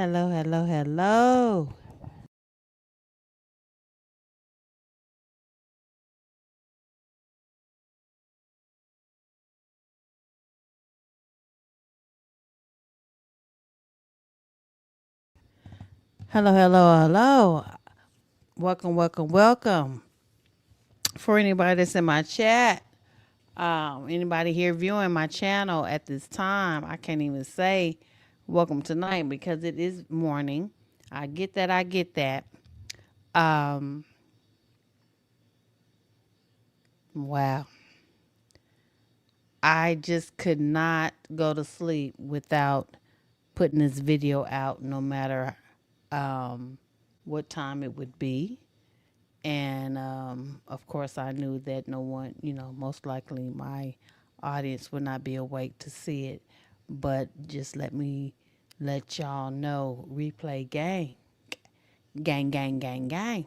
Hello, hello, hello. Hello, hello, hello. Welcome, welcome, welcome. For anybody that's in my chat, anybody here viewing my channel at this time, I can't even say welcome tonight because it is morning. I get that, I get that. Um, wow. I just could not go to sleep without putting this video out, no matter um, what time it would be. And of course, I knew that no one, most likely my audience would not be awake to see it. But just let y'all know, replay gang, gang, gang, gang.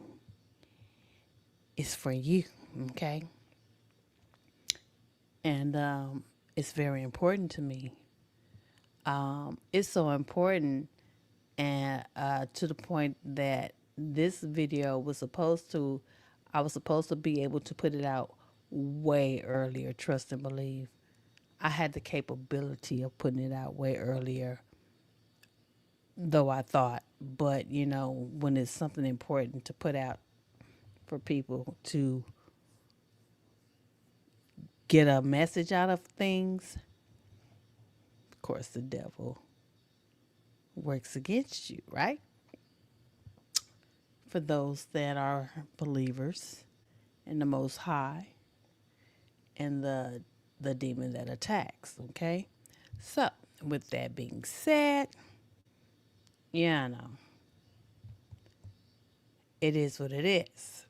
It's for you, okay? And it's very important to me. It's so important, and to the point that this video was I was supposed to be able to put it out way earlier. Trust and believe. I had the capability of putting it out way earlier, though I thought. But when it's something important to put out for people to get a message out of things, of course, the devil works against you, right? For those that are believers in the Most High and the demon that attacks. Okay, so with that being said, yeah, I know it is what it is.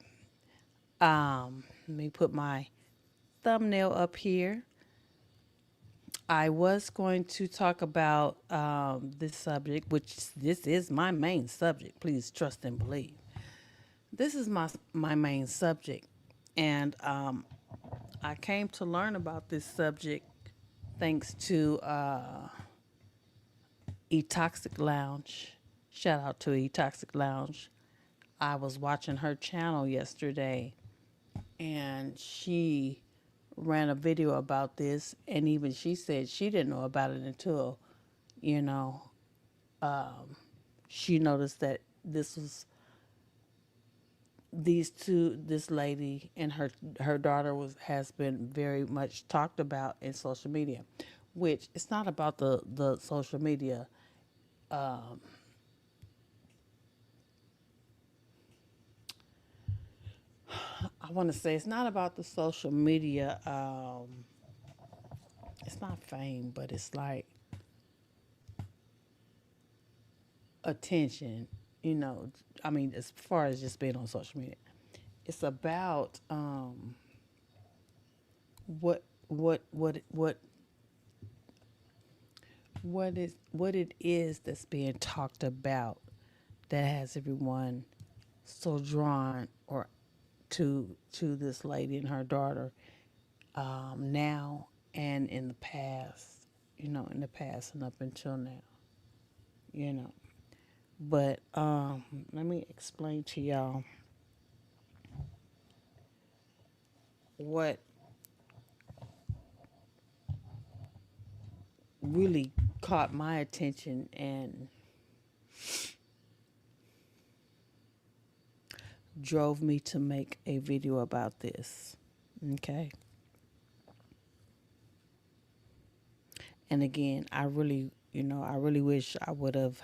Let me put my thumbnail up here. I was going to talk about this subject, which this is my main subject. Please trust and believe. This is my main subject, and I came to learn about this subject thanks to E-Toxic Lounge. Shout out to E-Toxic Lounge. I was watching her channel yesterday, and she ran a video about this, and even she said she didn't know about it until, you know, she noticed that this lady and her daughter has been very much talked about in social media, which it's not about the social media. I want to say it's not about the social media. It's not fame, but it's like attention. You know, I mean, as far as just being on social media, it's about what what it is that's being talked about that has everyone so drawn or to this lady and her daughter now and in the past, in the past and up until now, you know. But let me explain to y'all what really caught my attention and drove me to make a video about this. Okay. And again, I really wish I would have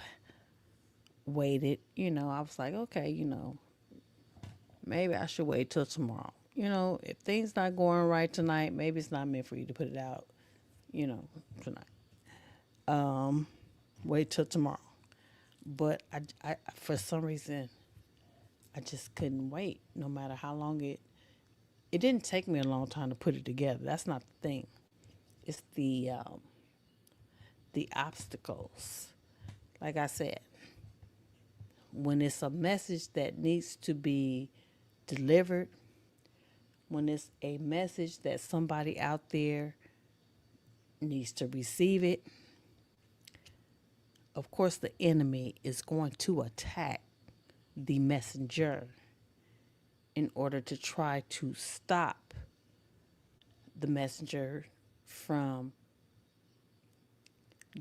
waited. I was like, okay, maybe I should wait till tomorrow. If things not going right tonight, maybe it's not meant for you to put it out, tonight. Wait till tomorrow. But for some reason, I just couldn't wait. No matter how long it didn't take me a long time to put it together. That's not the thing. It's the obstacles. Like I said, when it's a message that needs to be delivered, when it's a message that somebody out there needs to receive it, of course, the enemy is going to attack the messenger in order to try to stop the messenger from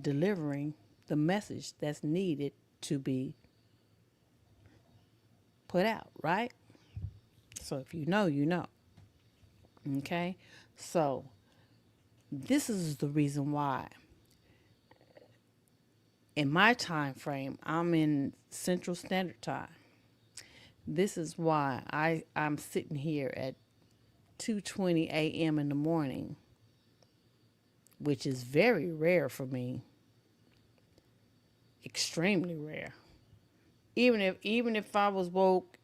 delivering the message that's needed to be put out, right? So if you know, you know. Okay? So this is the reason why in my time frame, I'm in Central Standard Time. This is why I'm sitting here at 2:20 a.m. in the morning, which is very rare for me, extremely rare. Even if I was woke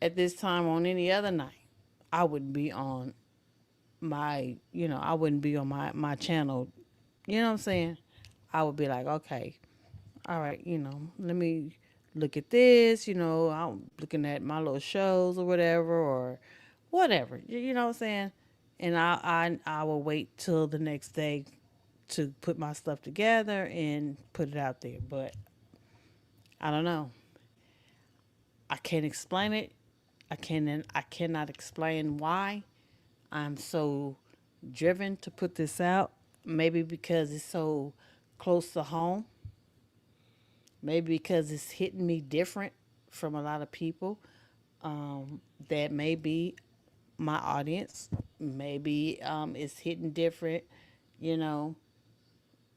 at this time on any other night, I wouldn't be on I wouldn't be on my channel. You know what I'm saying? I would be like, okay, all right, let me look at this. I'm looking at my little shows or whatever, or whatever. You know what I'm saying? And I will wait till the next day to put my stuff together and put it out there. But I don't know. I can't explain it. I cannot explain why I'm so driven to put this out. Maybe because it's so close to home. Maybe because it's hitting me different from a lot of people that may be my audience. Maybe it's hitting different, you know,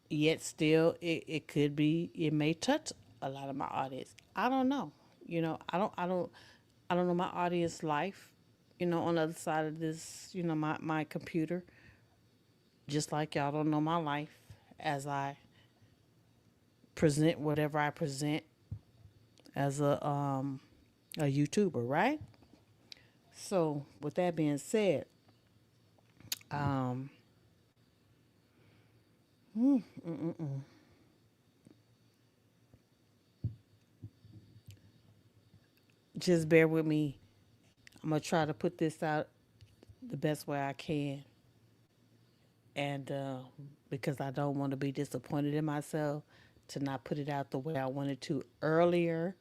yet still it may touch a lot of my audience. I don't know. I don't know my audience life, on the other side of this, my computer. Just like y'all don't know my life as I present whatever I present as a YouTuber, right? So with that being said, um, just bear with me. I'm gonna try to put this out the best way I can, and because I don't want to be disappointed in myself to not put it out the way I wanted to earlier,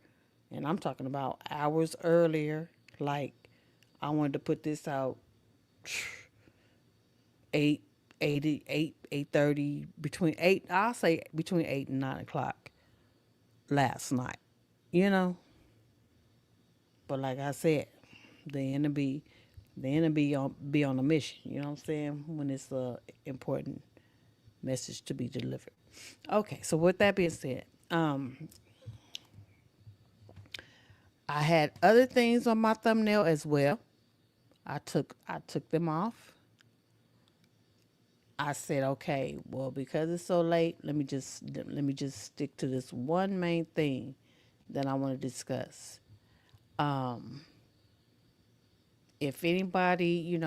and I'm talking about hours earlier. Like I wanted to put this out 8, 8:30, between 8. I'll say between 8 and 9 o'clock last night. You know, but like I said, the enemy, the enemy be on a mission. You know what I'm saying? When it's a important message to be delivered. Okay, so with that being said, I had other things on my thumbnail as well. I took them off. I said, okay, well, because it's so late, let me just stick to this one main thing that I want to discuss. Um, if anybody,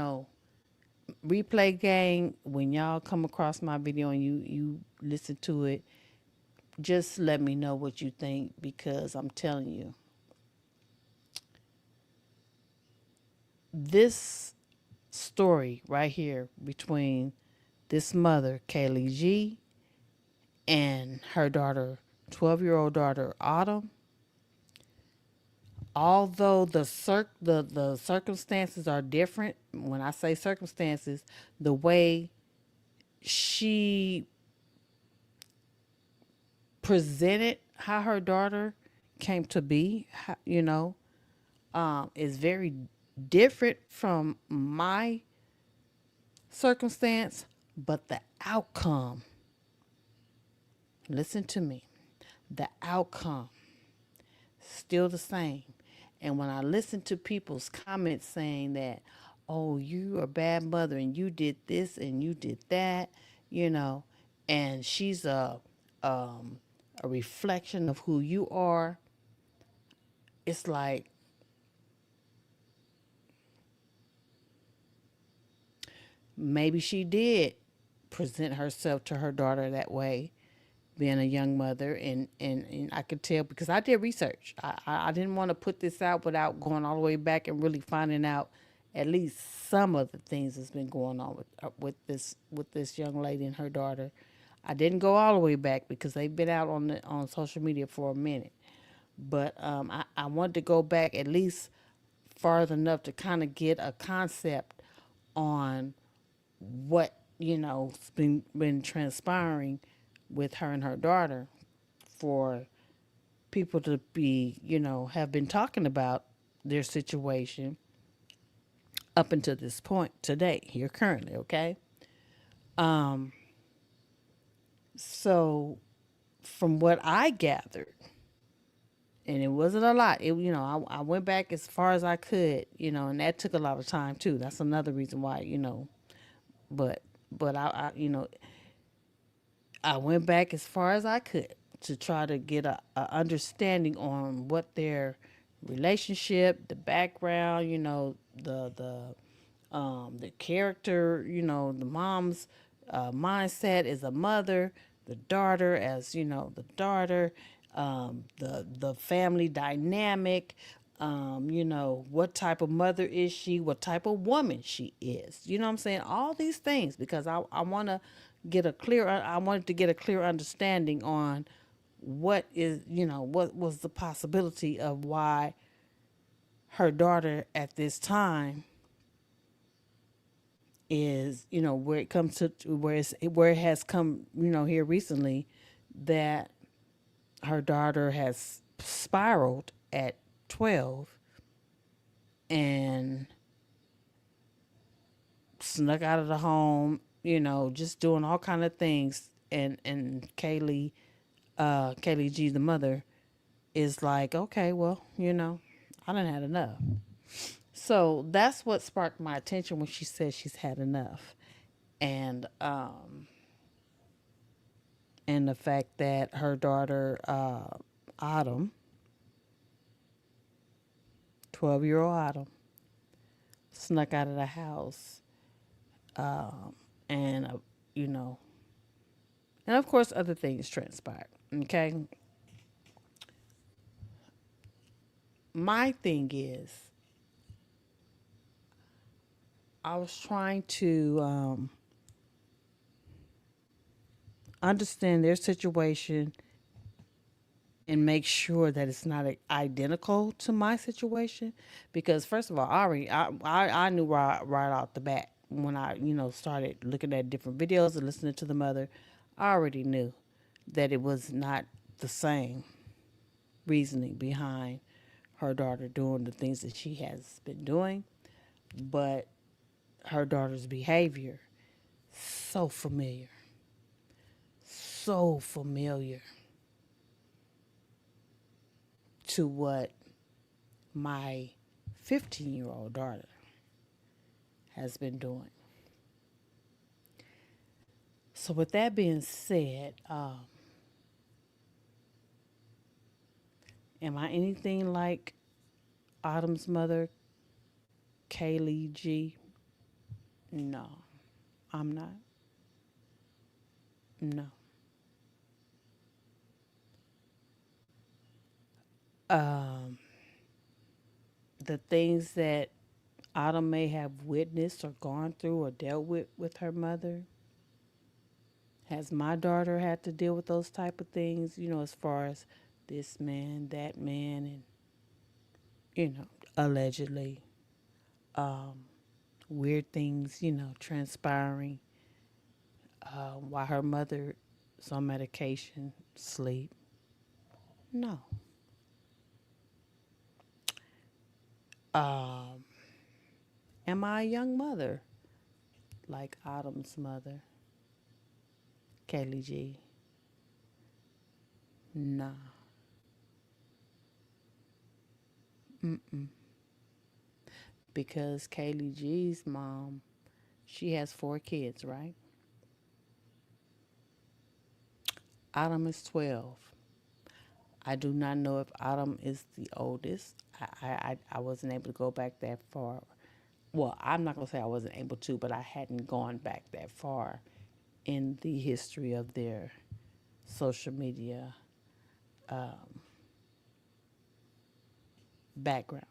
replay gang, when y'all come across my video and you listen to it, just let me know what you think because I'm telling you, this story right here between this mother, Kayleigh G, and her daughter, 12-year-old daughter, Autumn, although the circumstances are different. When I say circumstances, the way she presented how her daughter came to be, is very different from my circumstance, but the outcome, listen to me, the outcome still the same. And when I listen to people's comments saying that, oh, you are a bad mother and you did this and you did that, you know, and she's um, a reflection of who you are, it's like maybe she did present herself to her daughter that way, being a young mother. And I could tell because I did research. I didn't want to put this out without going all the way back and really finding out at least some of the things that's been going on with this young lady and her daughter. I didn't go all the way back because they've been out on social media for a minute. But I wanted to go back at least farther enough to kind of get a concept on what been transpiring with her and her daughter for people to be have been talking about their situation up until this point today here currently. Okay. um so from what I gathered, and it wasn't a lot. I went back as far as I could, and that took a lot of time too. That's another reason why, but I went back as far as I could to try to get a understanding on what their relationship, the background, the character, the mom's mindset as a mother, the daughter as the daughter, the family dynamic. What type of mother is she? What type of woman she is? You know what I'm saying? All these things because I want to get a clear. I wanted to get a clear understanding on what was the possibility of why her daughter at this time is where it comes to where it has come here recently that her daughter has spiraled at 12 and snuck out of the home, just doing all kind of things. And Kayleigh G, the mother, is like, okay, well, I done had enough. So that's what sparked my attention when she said she's had enough. And the fact that her daughter, Autumn, 12-year-old Autumn, snuck out of the house, and you know, and of course other things transpired. Okay, my thing is, I was trying to understand their situation and make sure that it's not identical to my situation, because first of all, I knew right off the bat when I started looking at different videos and listening to the mother. I already knew that it was not the same reasoning behind her daughter doing the things that she has been doing, but her daughter's behavior, so familiar, so familiar to what my 15-year-old daughter has been doing. So, with that being said, am I anything like Autumn's mother, Kayleigh G? No, I'm not. No. Um, the things that Autumn may have witnessed or gone through or dealt with her mother, has my daughter had to deal with those type of things, as far as this man, that man, and, allegedly, um, weird things, transpiring while her mother is on medication, sleep. No. Um, am I a young mother like Autumn's mother, Kayleigh G? Nah. Mm-mm. Because Kayleigh G's mom, she has 4 kids, right? Autumn is 12. I do not know if Autumn is the oldest. I wasn't able to go back that far. Well, I'm not going to say I wasn't able to, but I hadn't gone back that far in the history of their social media background,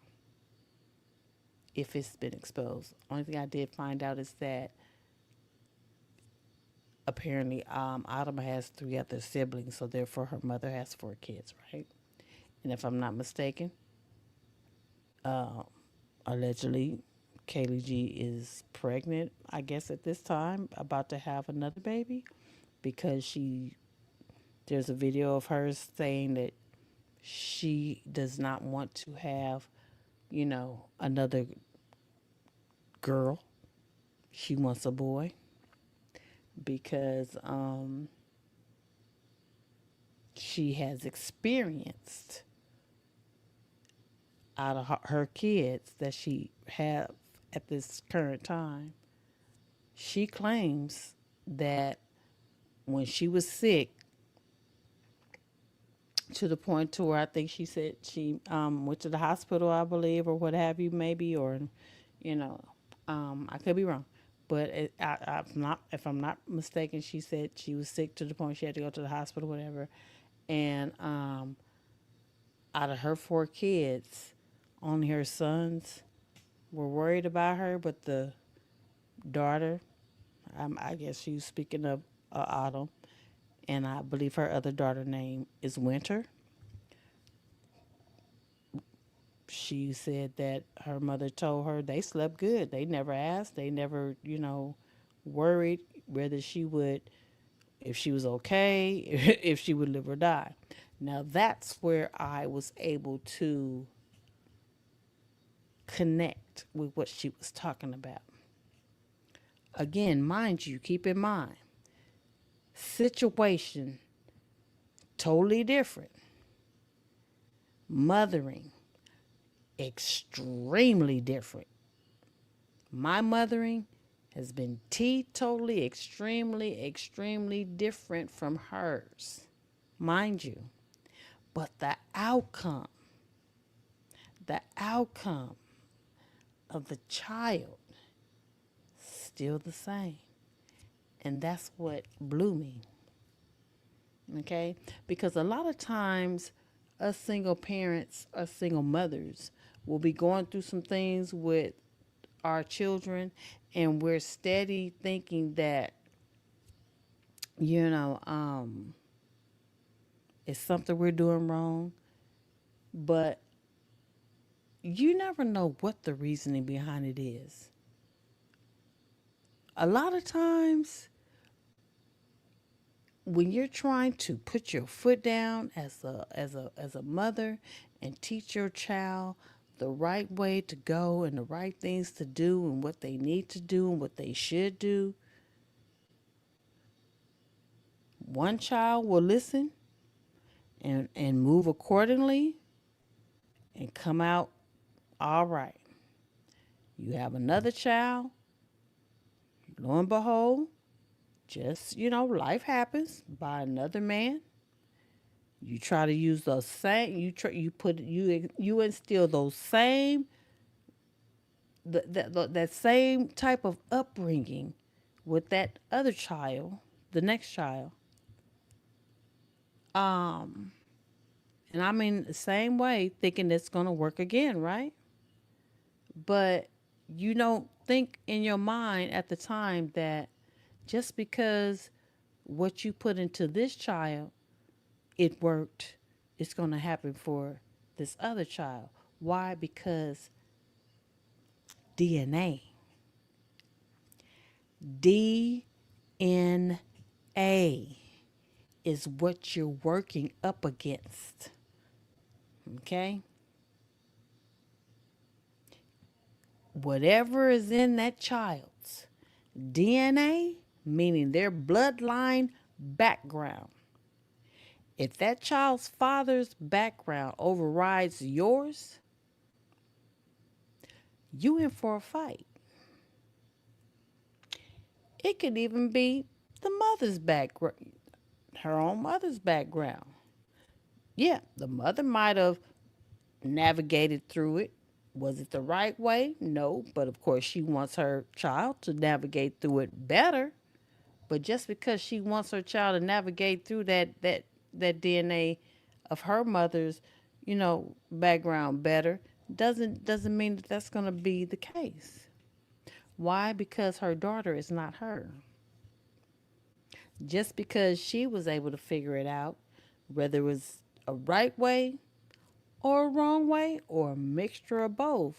if it's been exposed. Only thing I did find out is that apparently Autumn has three other siblings, so therefore her mother has four kids, right? And if I'm not mistaken, uh, allegedly Kayleigh G is pregnant, I guess at this time, about to have another baby because she there's a video of her saying that she does not want to have, another girl. She wants a boy because she has experienced out of her kids that she have at this current time. She claims that when she was sick, to the point to where I think she said she went to the hospital, I believe, or what have you, maybe, or you know, I could be wrong, but if I'm not mistaken, she said she was sick to the point she had to go to the hospital, whatever. And out of her four kids, only her sons were worried about her, but the daughter, I guess she was speaking of Autumn, and I believe her other daughter name is Winter. She said that her mother told her they slept good. They never asked. They never, worried whether she would, if she was okay, if she would live or die. Now that's where I was able to connect with what she was talking about. Again, mind you, keep in mind, situation totally different. Mothering, extremely different. My mothering has been totally, extremely, extremely different from hers, mind you. But the outcome of the child, still the same. And that's what blew me, okay? Because a lot of times, us single parents, us single mothers, will be going through some things with our children, and we're steady thinking that, you know, it's something we're doing wrong, but you never know what the reasoning behind it is. A lot of times, when you're trying to put your foot down as a mother and teach your child the right way to go and the right things to do and what they need to do and what they should do, one child will listen and move accordingly and come out all right. You have another child, lo and behold, just, life happens by another man. You try to use those same, you instill those same, that same type of upbringing with that other child, the next child. Um, and I mean the same way, thinking it's gonna work again, right? But you don't think in your mind at the time that just because what you put into this child, it worked, it's going to happen for this other child. Why? Because DNA. DNA is what you're working up against. Okay? Whatever is in that child's DNA, meaning their bloodline background, if that child's father's background overrides yours, you in for a fight. It could even be the mother's background, her own mother's background. Yeah, the mother might have navigated through it. Was it the right way? No, but of course she wants her child to navigate through it better. But just because she wants her child to navigate through that DNA of her mother's, background better, doesn't mean that that's going to be the case. Why? Because her daughter is not her. Just because she was able to figure it out, whether it was a right way or a wrong way or a mixture of both,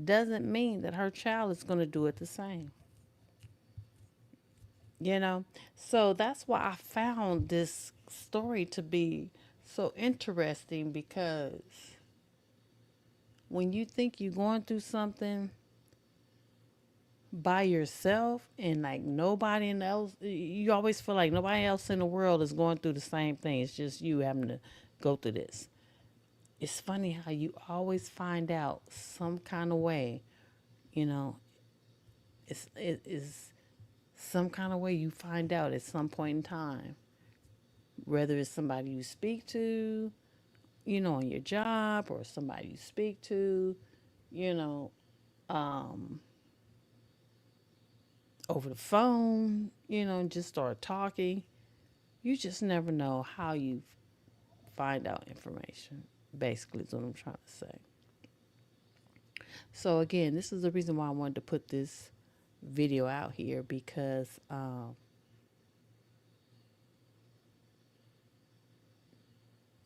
doesn't mean that her child is going to do it the same. You know? So that's why I found this story to be so interesting because when you think you're going through something by yourself and like nobody else, you always feel like nobody else in the world is going through the same thing. It's just you having to go through this. It's funny how you always find out some kind of way, you know, it is some kind of way you find out at some point in time, whether it's somebody you speak to, on your job or somebody you speak to, you know, um, over the phone, and just start talking. You just never know how you find out information, basically, is what I'm trying to say. So, again, this is the reason why I wanted to put this video out here because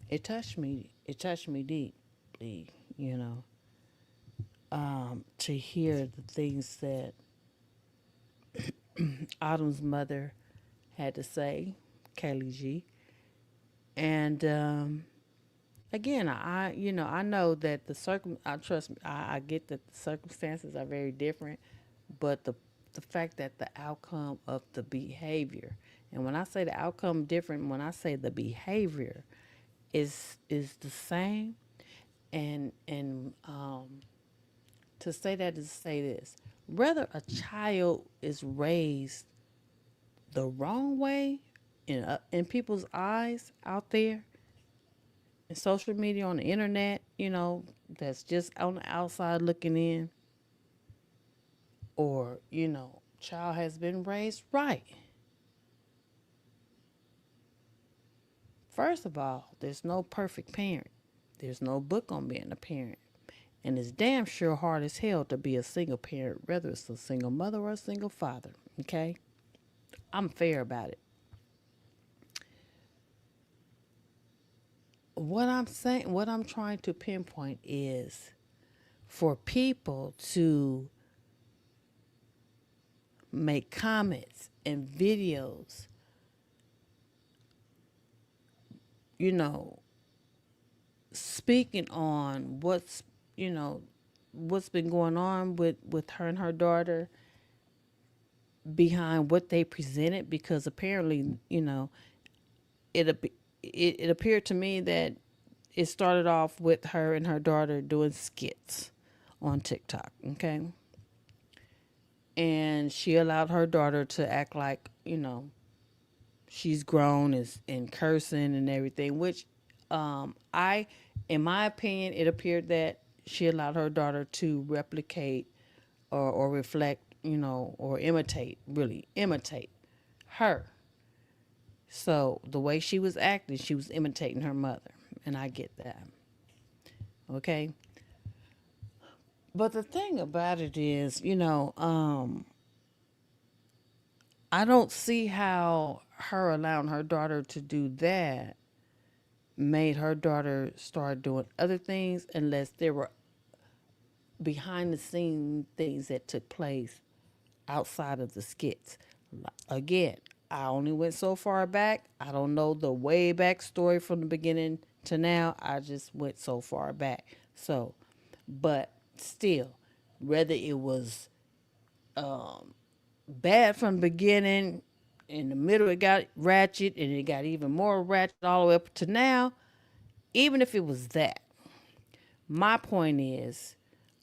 it touched me. It touched me deeply, you know, to hear the things that Autumn's mother had to say, Kayleigh G. And again, I know that I trust me. I get that the circumstances are very different, but the fact that the outcome of the behavior, and when I say the outcome different, when I say the behavior is the same, and to say that is to say this: whether a child is raised the wrong way in people's eyes out there in social media on the internet, that's just on the outside looking in, or child has been raised right. First of all, there's no perfect parent. There's no book on being a parent. And it's damn sure hard as hell to be a single parent, whether it's a single mother or a single father. Okay? I'm fair about it. What I'm saying, what I'm trying to pinpoint is for people to make comments and videos, you know, speaking on you know, what's been going on with her and her daughter behind what they presented, because apparently, it it appeared to me that it started off with her and her daughter doing skits on TikTok, okay? And she allowed her daughter to act like, she's grown and cursing and everything, which I in my opinion, it appeared that she allowed her daughter to replicate or reflect, or imitate, really imitate her. So the way she was acting, she was imitating her mother. And I get that. Okay. But the thing about it is, I don't see how her allowing her daughter to do that made her daughter start doing other things unless there were behind the scene things that took place outside of the skits. Again, I only went so far back. I don't know the way back story from the beginning to now. I just went so far back. So, but still, whether it was bad from the beginning, in the middle it got ratchet, and it got even more ratchet all the way up to now, even if it was that, my point is,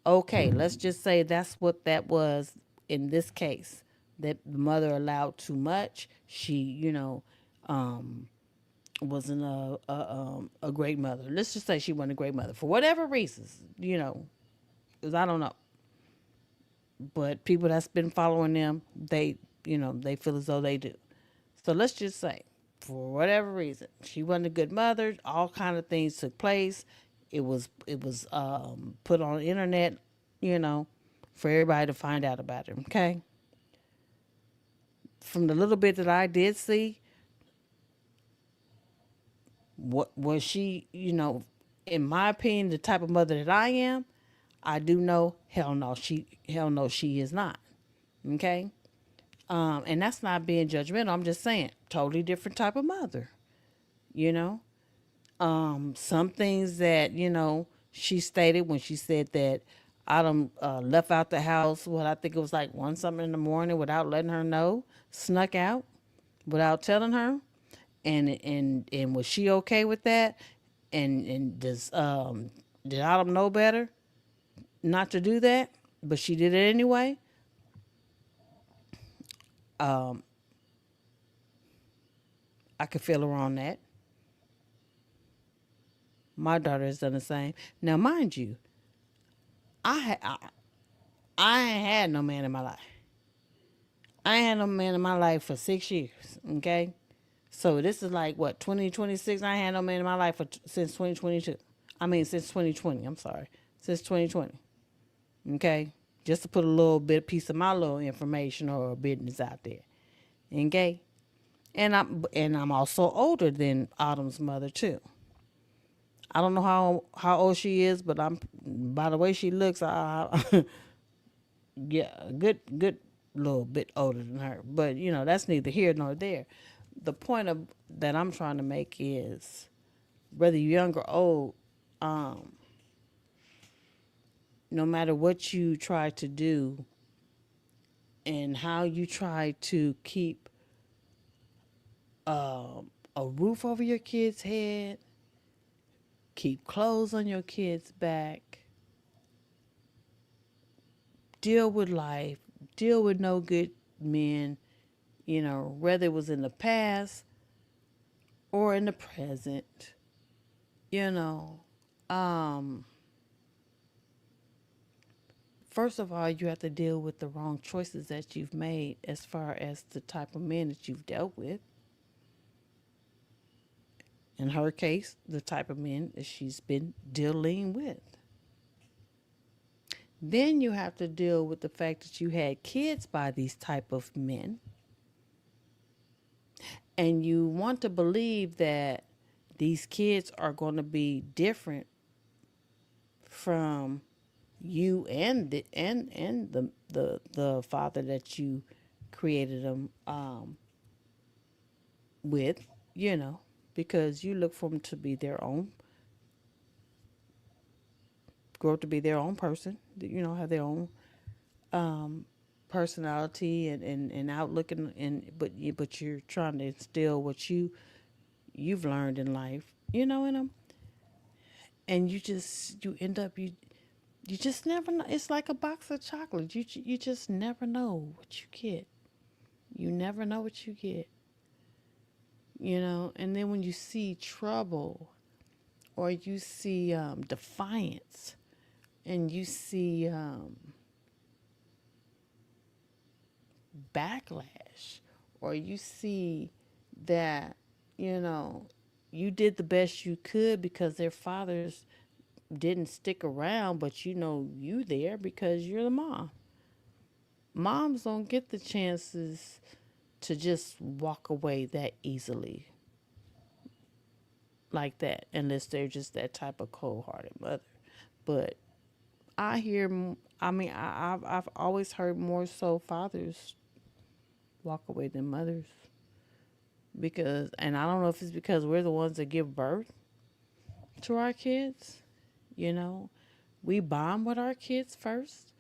okay, let's just say that's what that was in this case. That the mother allowed too much. She, wasn't a great mother. Let's just say she wasn't a great mother for whatever reasons, because I don't know. But people that's been following them, they feel as though they do. So let's just say, for whatever reason, she wasn't a good mother. All kind of things took place. It was put on the internet, you know, for everybody to find out about her. Okay, from the little bit that I did see, what was she, in my opinion, the type of mother that I am, I do know, hell no, she is not. Okay? And that's not being judgmental. I'm just saying, totally different type of mother, you know? Some things that, she stated when she said that I done left out the house, what I think it was like one something in the morning without letting her know, snuck out without telling her. And was she okay with that? And did Autumn know better not to do that? But she did it anyway. Um, I could feel her on that. My daughter has done the same. Now, mind you, I ha- I ain't had no man in my life. I ain't had no man in my life for 6 years. Okay, so this is like what 2026. I ain't had no man in my life since 2022. I mean, since 2020. I'm sorry, since 2020. Okay, just to put a little bit piece of my little information or business out there. Okay, and I'm also older than Autumn's mother too. I don't know how old she is, but I'm by the way she looks, yeah, a good little bit older than her. But that's neither here nor there. The point of that I'm trying to make is whether you're young or old, um, no matter what you try to do and how you try to keep a roof over your kid's head, keep clothes on your kid's back, deal with life, deal with no good men, whether it was in the past or in the present, you know. Um, First of all, you have to deal with the wrong choices that you've made as far as the type of men that you've dealt with. In her case, the type of men that she's been dealing with. Then you have to deal with the fact that you had kids by these type of men, and you want to believe that these kids are going to be different from you and the father that you created them with, you know, because you look for them to be their own, grow up to be their own person, have their own um, personality and outlook, but you're trying to instill what you've learned in life, in them, and you end up you just never know. It's like a box of chocolates. You just never know what you get. You never know what you get, and then when you see trouble or you see defiance and you see backlash or you see that, you know, you did the best you could because their fathers didn't stick around, but you there because you're the mom. Moms don't get the chances to just walk away that easily like that unless they're just that type of cold-hearted mother. But I hear, I mean, I've always heard more so fathers walk away than mothers because, and I don't know if it's because we're the ones that give birth to our kids. You know, we bond with our kids first.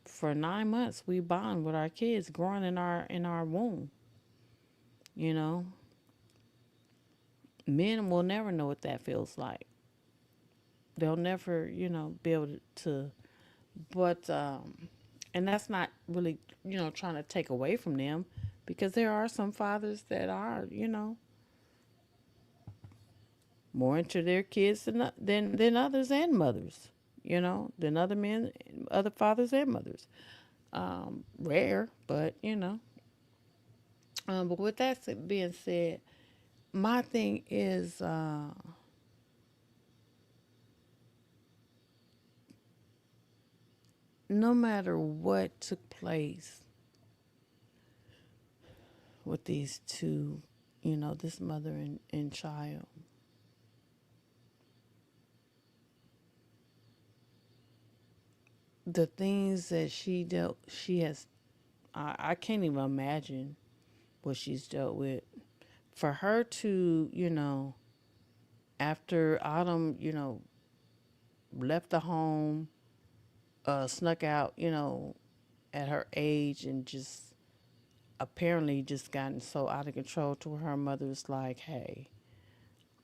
For 9 months, we bond with our kids growing in our womb. You know, men will never know what that feels like. They'll never, be able to. But and that's not really, trying to take away from them, because there are some fathers that are, more into their kids than others, and mothers, than other men, other fathers and mothers. Rare, but but with that being said, my thing is, no matter what took place, with these two, this mother and child. The things that she has, I can't even imagine what she's dealt with. For her to, after Autumn, left the home, snuck out, at her age and just apparently just gotten so out of control to where her mother was like, hey,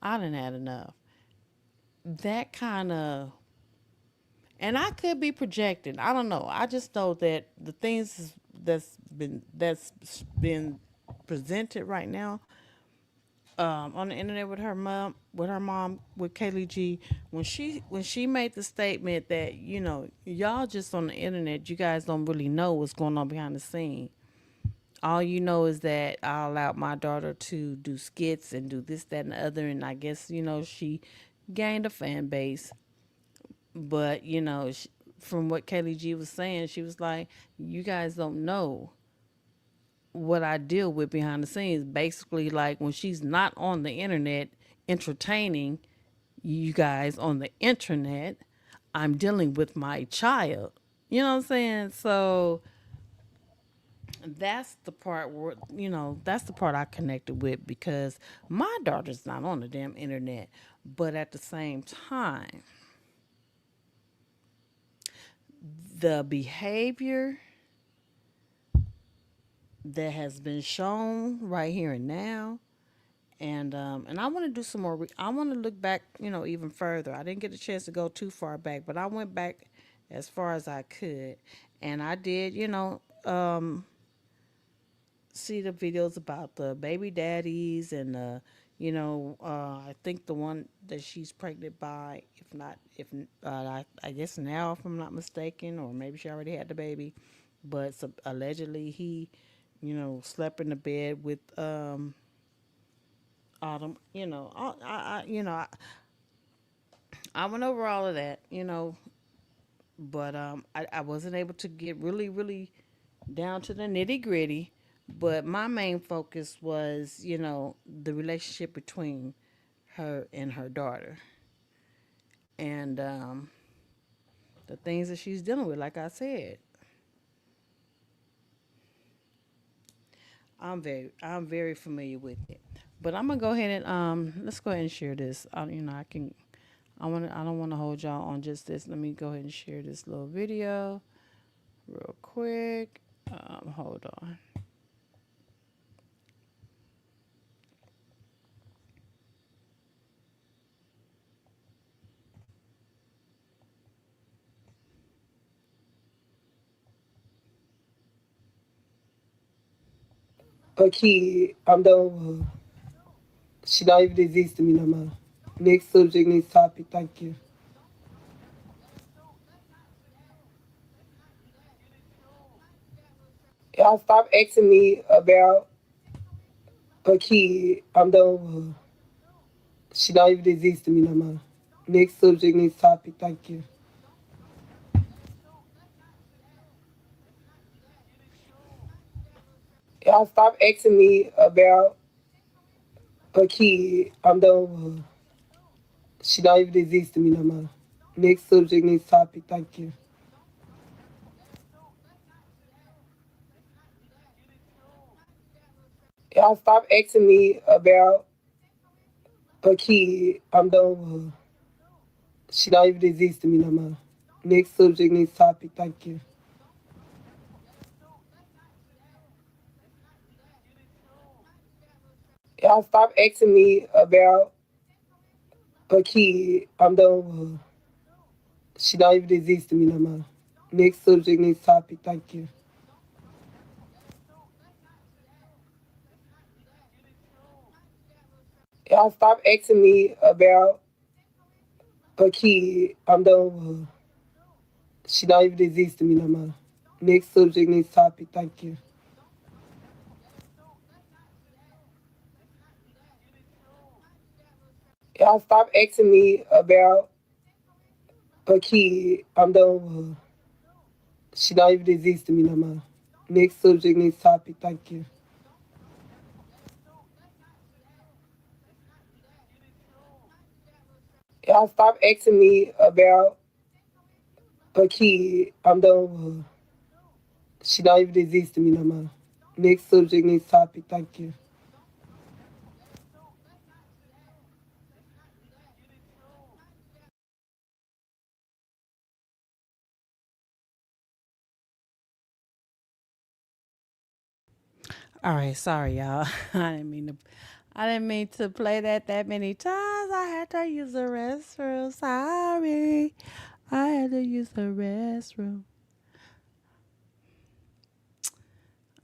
I done had enough. That kind of, and I could be projecting. I don't know. I just know that the things that's been presented right now on the internet with Kayleigh G, when she made the statement that y'all just on the internet, you guys don't really know what's going on behind the scene. All you know is that I allowed my daughter to do skits and do this, that, and the other, and I guess she gained a fan base. But from what Kayleigh G was saying, she was like, "You guys don't know what I deal with behind the scenes." Basically, like when she's not on the internet entertaining you guys on the internet, I'm dealing with my child. You know what I'm saying? So that's the part where that's the part I connected with because my daughter's not on the damn internet. But at the same time, the behavior that has been shown right here and now, and I want to do some more. I want to look back, even further. I didn't get a chance to go too far back, but I went back as far as I could, and I did, see the videos about the baby daddies and I think the one that she's pregnant by, if not, if I guess now, if I'm not mistaken, or maybe she already had the baby, but allegedly he, slept in the bed with Autumn. I went over all of that, but I wasn't able to get really, really down to the nitty gritty. But my main focus was, the relationship between her and her daughter, and the things that she's dealing with. Like I said, I'm very familiar with it. But I'm gonna go ahead and let's go ahead and share this. I can. I don't want to hold y'all on just this. Let me go ahead and share this little video real quick. Hold on. A kid, I'm done with her. She don't even exist to me no more. Next subject, next topic. Thank you. Y'all stop asking me about a kid. I'm done with her. She don't even exist to me no more. Next subject, next topic. Thank you. Y'all stop asking me about a kid. I'm done with her. She don't even exist to me no more. Next subject, next topic. Thank you. Y'all stop asking me about a kid. I'm done with her. She don't even exist to me no more. Next subject, next topic. Thank you. Y'all stop asking me about a kid. I'm done with her. She don't even exist to me no more. Next subject, next topic. Thank you. Y'all stop asking me about a kid. I'm done with her. She don't even exist to me no more. Next subject, next topic. Thank you. Y'all stop asking me about a kid. I'm done with her. She don't even exist to me no more. Next subject, next topic. Thank you. Y'all stop asking me about a kid. I'm done with her. She don't even exist to me no more. Next subject, next topic. Thank you. All right, sorry y'all. I didn't mean to play that many times. I had to use the restroom. Sorry. I had to use the restroom.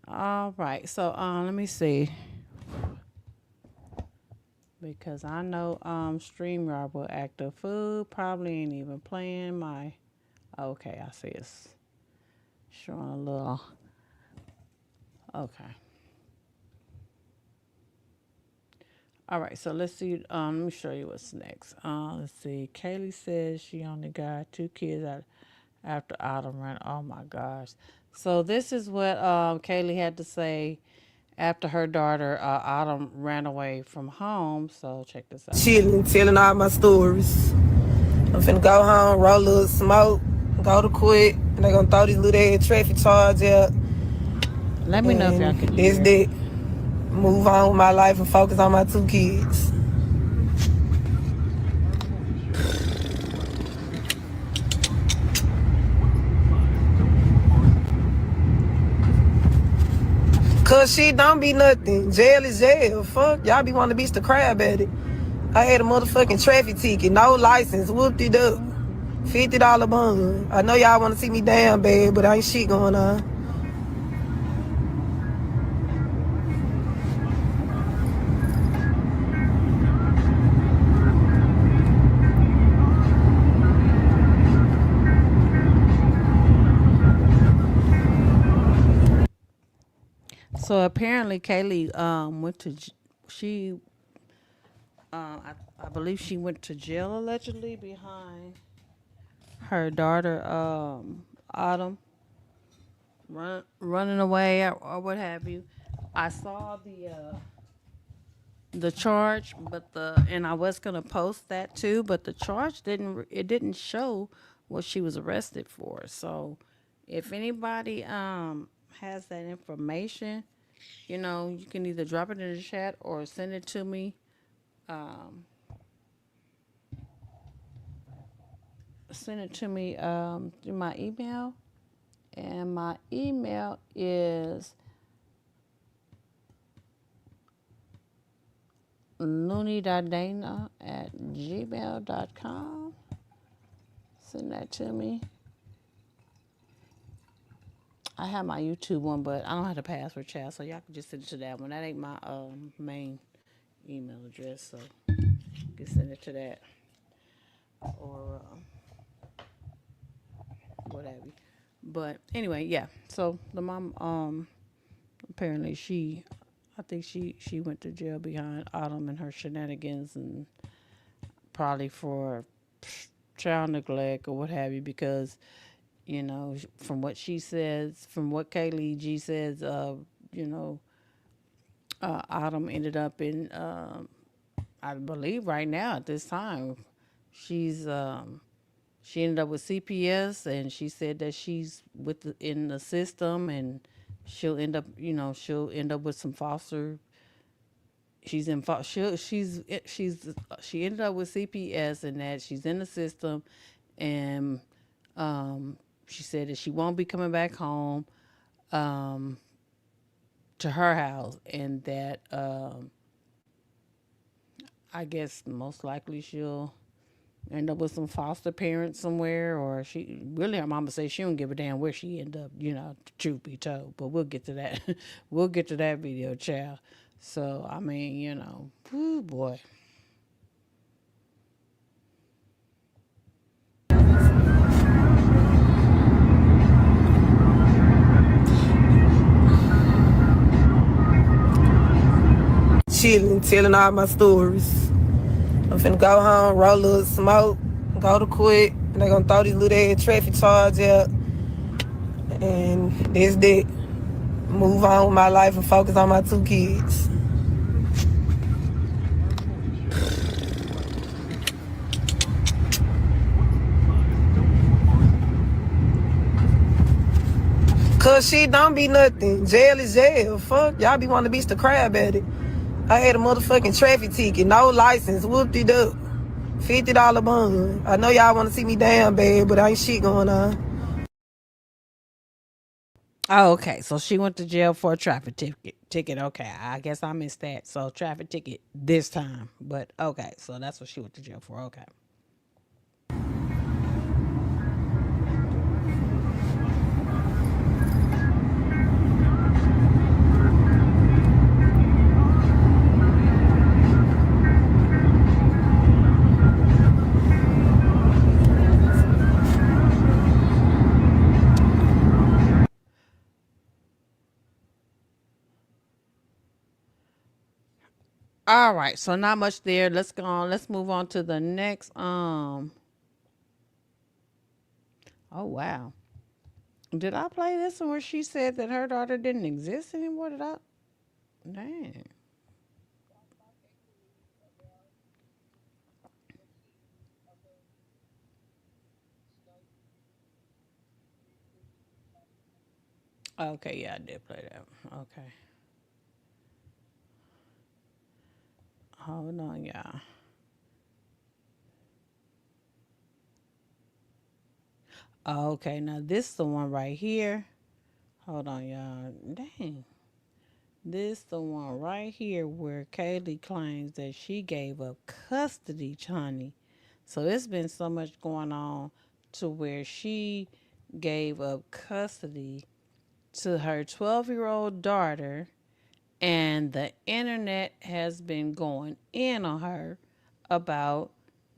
All right. So let me see. Because I know StreamYard will act a fool. Probably ain't even playing my okay, I see it's showing a little okay. All right, so let's see. Let me show you what's next. Let's see. Kayleigh says she only got 2 kids after Autumn ran. Oh my gosh. So this is what Kayleigh had to say after her daughter Autumn ran away from home. So check this out. Chilling, telling all my stories. I'm finna go home, roll a little smoke, go to quit, and they gonna throw this little ass traffic charge out, Let me know if y'all and can that's hear. that. Move on with my life and focus on my 2 kids. Cause shit don't be nothing. Jail is jail. Fuck, y'all be wanting to beat the crab at it. I had a motherfucking traffic ticket, no license, whooped it up. $50 bun. I know y'all want to see me damn bad, but ain't shit going on. So apparently Kayleigh went to she I believe she went to jail allegedly behind her daughter Autumn running away or what have you. I saw the charge, but the and I was gonna post that too, but the charge didn't show what she was arrested for. So if anybody has that information, you can either drop it in the chat or send it to me. Um, Send it to me through my email, and my email is looney.dana@gmail.com. Send that to me. I have my YouTube one, but I don't have the password, chat, so y'all can just send it to that one. That ain't my main email address, so you can send it to that or what have you. But anyway, yeah. So the mom, apparently I think she went to jail behind Autumn and her shenanigans, and probably for child neglect or what have you, because from what she says, from what Kayleigh G says, you know, Autumn ended up in, I believe right now at this time, she's she ended up with CPS, and she said that she's in the system, and she'll end up with some foster. She's in she ended up with CPS, and that she's in the system, and um, she said that she won't be coming back home um, to her house, and that I guess most likely she'll end up with some foster parents somewhere, or she really her mama say she don't give a damn where she end up. Truth be told, but we'll get to that. We'll get to that video, child. So I mean, whoo boy. Chilling, telling all my stories. I'm finna go home, roll a little smoke, go to quit, and they gonna throw this little ass traffic charge out, and that's that. Move on with my life and focus on my 2 kids. Cause shit don't be nothing. Jail is jail. Fuck. Y'all be wanting to beat the crab at it. I had a motherfucking traffic ticket, no license, whooped it up. $50 bond. I know y'all want to see me damn bad, but ain't shit going on. Oh, okay. So she went to jail for a traffic ticket. Okay. I guess I missed that. So traffic ticket this time. But okay. So that's what she went to jail for. Okay. All right. So not much there. Let's go on. Let's move on to the next. Oh wow. Did I play this one where she said that her daughter didn't exist anymore? Did I? Dang. Okay. Yeah, I did play that one. Okay. Hold on, y'all. Okay. Now this is the one right here. Hold on, y'all. Dang. This the one right here where Kayleigh claims that she gave up custody, honey. So it's been so much going on to where she gave up custody to her 12-year-old daughter, and the internet has been going in on her about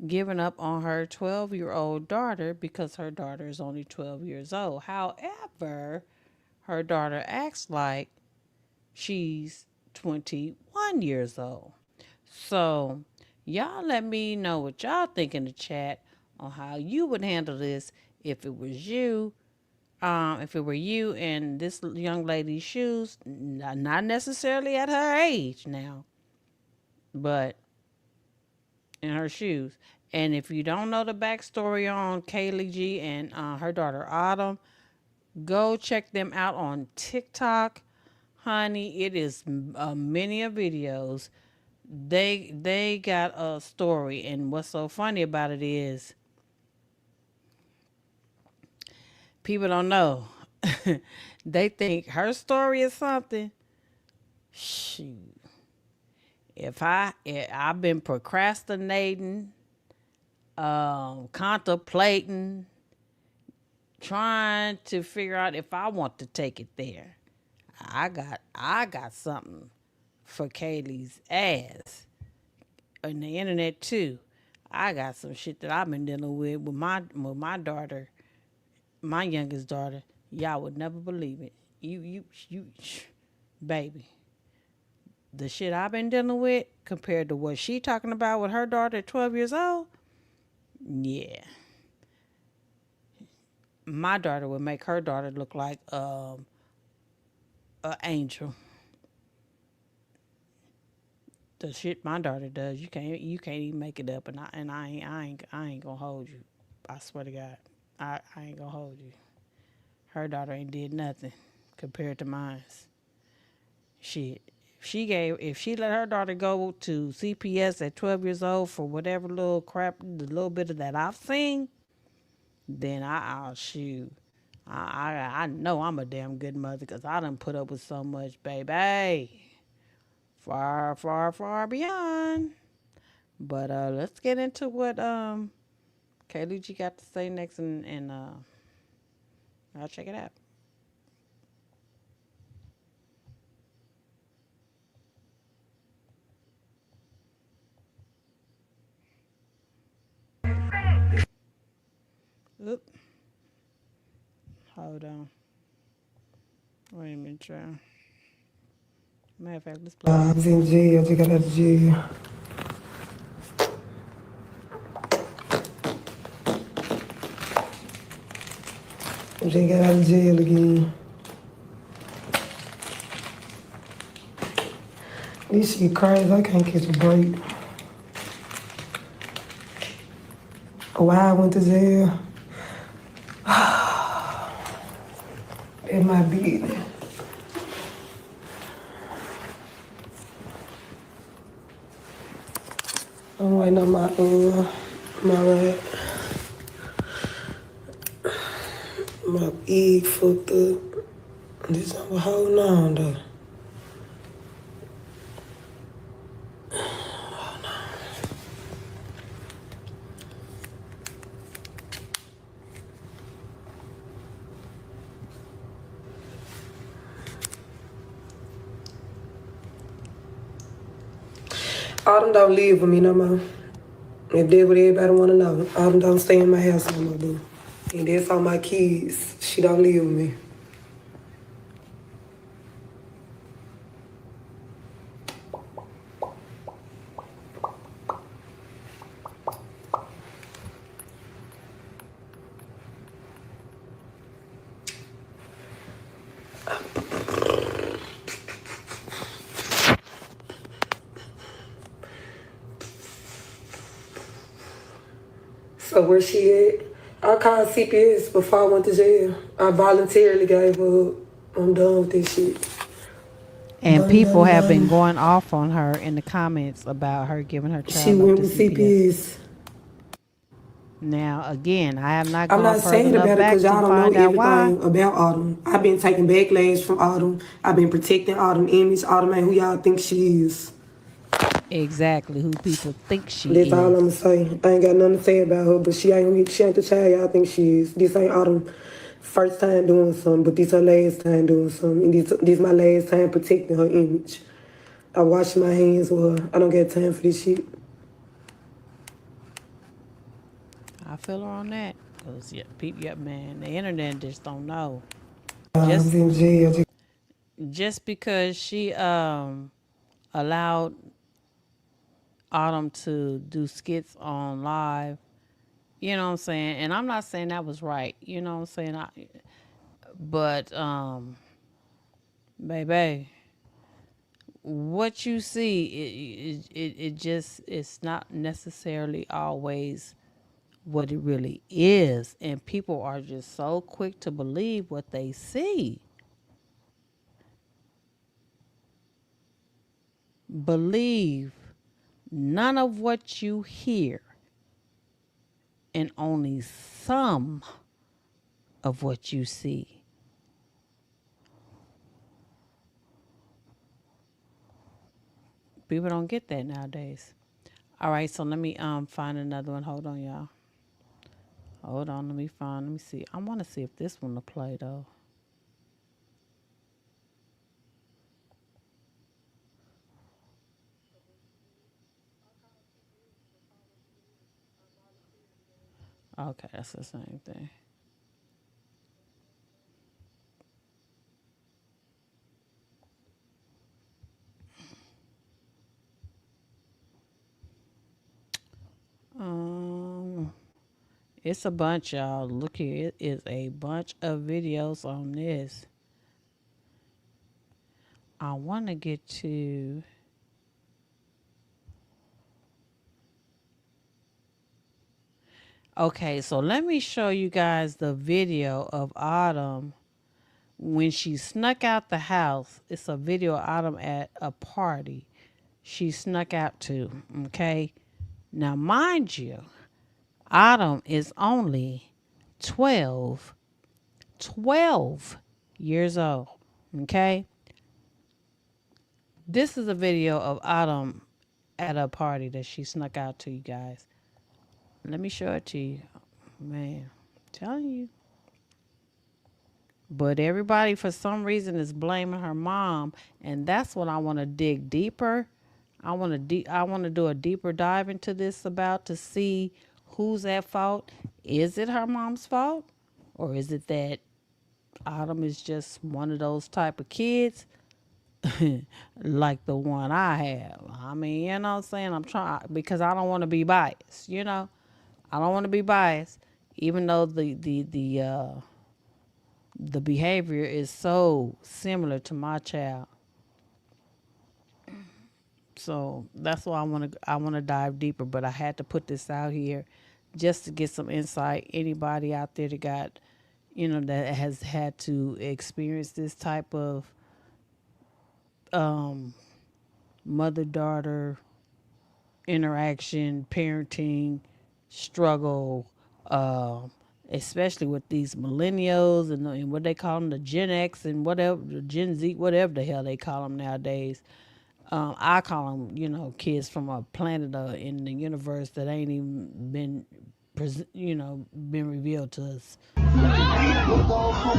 giving up on her 12-year-old daughter because her daughter is only 12 years old. However, her daughter acts like she's 21 years old. So, y'all let me know what y'all think in the chat on how you would handle this if it was you. If it were you in this young lady's shoes, not necessarily at her age now, but in her shoes. And if you don't know the backstory on Kayleigh G and her daughter Autumn, go check them out on TikTok. Honey, it is many of videos. They got a story, and what's so funny about it is people don't know. They think her story is something. Shoot, if I've been procrastinating, contemplating, trying to figure out if I want to take it there. I got something for Kayleigh's ass on the internet too. I got some shit that I've been dealing with my daughter, my youngest daughter. Y'all would never believe it. You, baby. The shit I've been dealing with compared to what she talking about with her daughter at 12 years old. Yeah, my daughter would make her daughter look like an angel. The shit my daughter does, you can't even make it up, and I ain't gonna hold you. I swear to God, I ain't gonna hold you. Her daughter ain't did nothing compared to mine. Shit. If she let her daughter go to CPS at 12 years old for whatever little crap, the little bit of that I've seen, then I'll shoot. I know I'm a damn good mother because I done put up with so much, baby. Far, far, far beyond. But let's get into what Kayleigh G got to say next, and I'll check it out. Oop, hold on. Wait a minute, y'all. Matter of fact, let's play I this. was in jail, just got out of jail. Just got out of jail again. This shit crazy, I can't catch a break. Why I went to jail? in my bed. I'm waiting on my my egg fucked up. This I'm holding on though. Autumn don't live with me no more. If that's what everybody wanna know, Autumn don't stay in my house no more, boo. And that's on my kids. She don't live with me. So where she at? I called CPS before I went to jail. I voluntarily gave up. I'm done with this shit. And Done, people done, have been done. going off on her in the comments about her giving her She child up went to with CPS. CPS. Now, again, I have not I'm gone not further saying enough about it back because to y'all don't know find out why. everything about Autumn. I've been taking backlash from Autumn. I've been protecting Autumn image. Autumn ain't who y'all think she is. Exactly who people think she That's all I'ma is. say. I ain't got nothing to say about her, but she ain't the child y'all think she is. This ain't Autumn first time doing something, but this her last time doing something. And this my last time protecting her image. I wash my hands with her. I don't got time for this shit. I feel her on that. Because, yeah, people, yeah, man, the internet just don't know. I was Just in jail. just because she allowed Autumn to do skits on live, you know what I'm saying? And I'm not saying that was right, you know what I'm saying? But baby, what you see, it just, it's not necessarily always what it really is. And people are just so quick to believe what they see. Believe none of what you hear and only some of what you see. People don't get that nowadays. All right, so let me find another one. Hold on, y'all. Hold on, let me see. I want to see if this one will play though. Okay, that's the same thing. Um, it's a bunch, y'all. Look here, it is a bunch of videos on this. I want to get to. Okay, so let me show you guys the video of Autumn when she snuck out the house. It's a video of Autumn at a party she snuck out to. Okay, now mind you, Autumn is only 12, 12 years old. Okay, this is a video of Autumn at a party that she snuck out to, you guys. Let me show it to you. Man, I'm telling you. But everybody, for some reason, is blaming her mom, and that's what I want to dig deeper. I want to do a deeper dive into this about to see who's at fault. Is it her mom's fault, or is it that Autumn is just one of those type of kids like the one I have? I mean, you know what I'm saying? I'm trying because I don't want to be biased. I don't want to be biased, even though the behavior is so similar to my child. So that's why I want to dive deeper, but I had to put this out here just to get some insight. Anybody out there that got that has had to experience this type of um, mother daughter interaction, parenting, struggle, especially with these millennials and what they call them, the Gen X and whatever, the Gen Z, whatever the hell they call them nowadays. I call them, kids from a planet in the universe that ain't even been, been revealed to us. Now,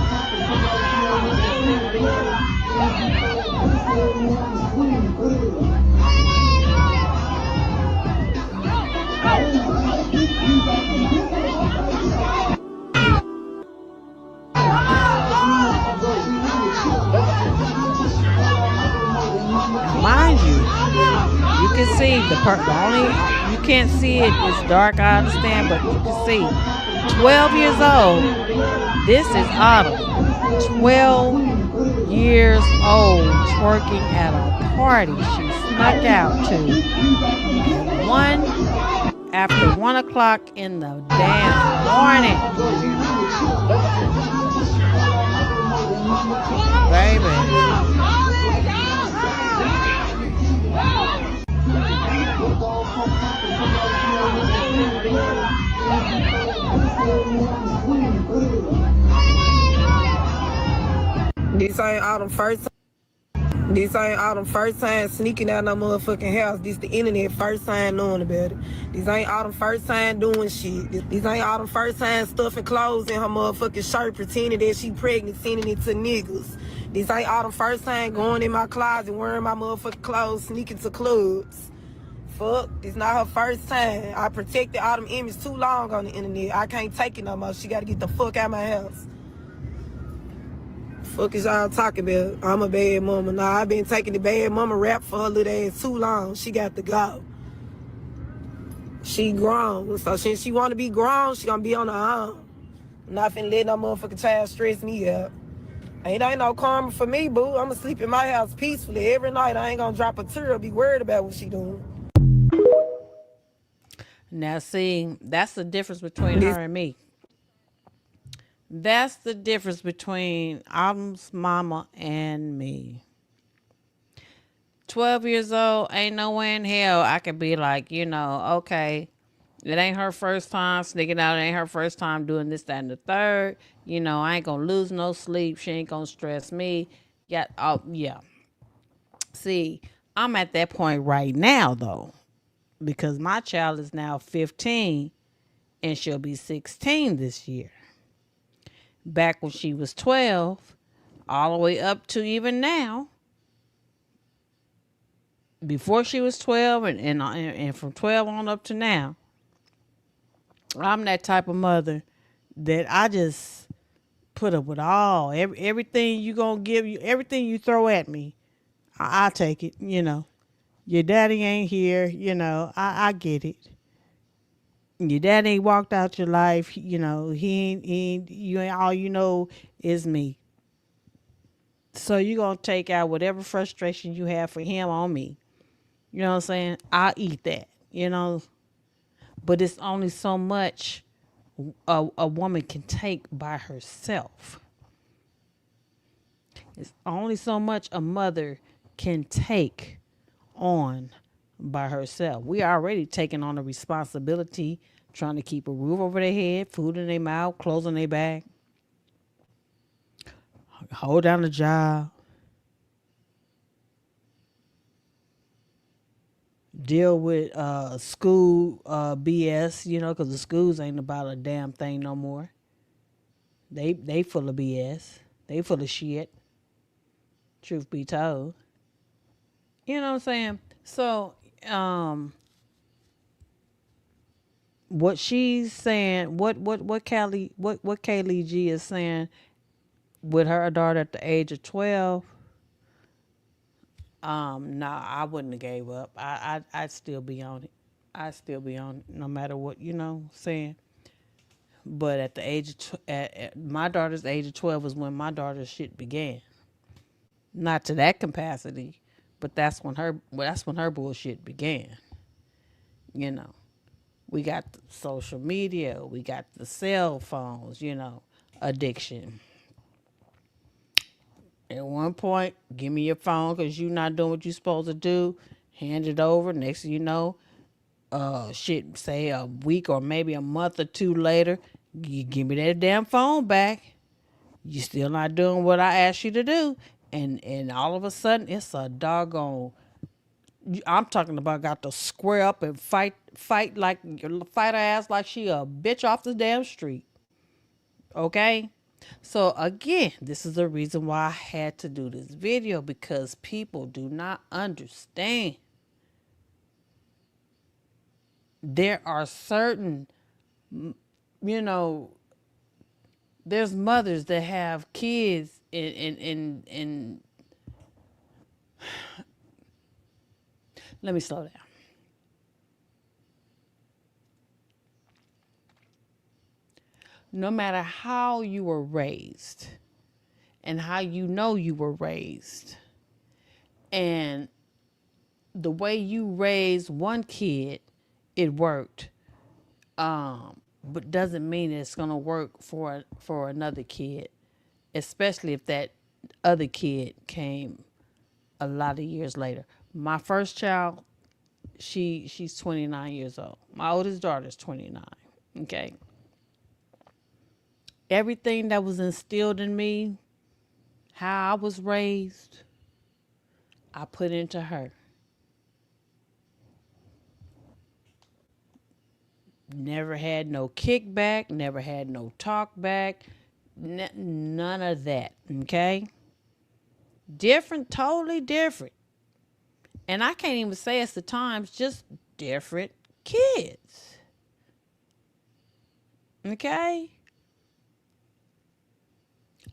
mind you, you can see the only you can't see it. It's dark. I understand, but you can see. 12 years old. This is Autumn. 12 years old, twerking at a party she snuck out to at after 1 o'clock in the damn morning. Do you hear me, baby? This ain't all them first. This ain't all them first time sneaking out no motherfucking house. This the internet first time knowing about it. This ain't all them first time doing shit. This ain't all them first time stuffing clothes in her motherfucking shirt, pretending that she pregnant, sending it to niggas. This ain't all them first time going in my closet, wearing my motherfucking clothes, sneaking to clubs. Fuck, this not her first time. I protected all them images too long on the internet. I can't take it no more. She gotta get the fuck out of my house. Fuck is y'all talking about? I'm a bad mama. Nah, I been taking the bad mama rap for her little ass too long. She got to go. She grown. So since she wanna be grown, she gonna be on her own. I'm not finna let no motherfucking child stress me out. Ain't no karma for me, boo. I'ma sleep in my house peacefully every night. I ain't gonna drop a tear or be worried about what she doing. Now, see, that's the difference between This her and me. That's the difference between Autumn's mama and me. 12 years old, ain't no way in hell I could be like, okay, it ain't her first time sneaking out. It ain't her first time doing this, that, and the third. I ain't gonna lose no sleep. She ain't gonna stress me. Yeah, oh, yeah. See, I'm at that point right now, though, because my child is now 15 and she'll be 16 this year. Back when she was 12, all the way up to even now, before she was 12 and from 12 on up to now, I'm that type of mother that I just put up with everything you gonna give you, everything you throw at me, I take it. Your daddy ain't here, I get it. Your dad ain't walked out your life, you ain't all you know is me. So you gonna take out whatever frustration you have for him on me. You know what I'm saying? I'll eat that. But it's only so much a woman can take by herself. It's only so much a mother can take on by herself. We already taking on the responsibility, trying to keep a roof over their head, food in their mouth, clothes on their back, hold down the job, deal with school BS, because the schools ain't about a damn thing no more. They full of BS. They full of shit. Truth be told. You know what I'm saying? So, what she's saying, what Kayleigh G is saying with her daughter at the age of 12, nah, I wouldn't have gave up. I'd still be on it. I'd still be on it no matter what, saying. But at the age of at my daughter's age of 12 is when my daughter's shit began. Not to that capacity, but that's when her bullshit began. You know, we got the social media, we got the cell phones. addiction. At one point, give me your phone because you're not doing what you're supposed to do. Hand it over. Next thing you know, shit, say a week or maybe a month or two later, you give me that damn phone back. You still not doing what I asked you to do. And all of a sudden, it's a doggone. I'm talking about got to square up and fight like fight her ass like she a bitch off the damn street. Okay? So again, this is the reason why I had to do this video because people do not understand. There are certain, you know, there's mothers that have kids in let me slow down. No matter how you were raised and how you know you were raised and the way you raised one kid, it worked. But doesn't mean it's gonna work for another kid, especially if that other kid came a lot of years later. My first child, she's 29 years old. My oldest daughter is 29. Okay. Everything that was instilled in me, how I was raised, I put into her. Never had no kickback, never had no talk back, none of that. Okay? Different, totally different. And I can't even say it's the times, just different kids. Okay?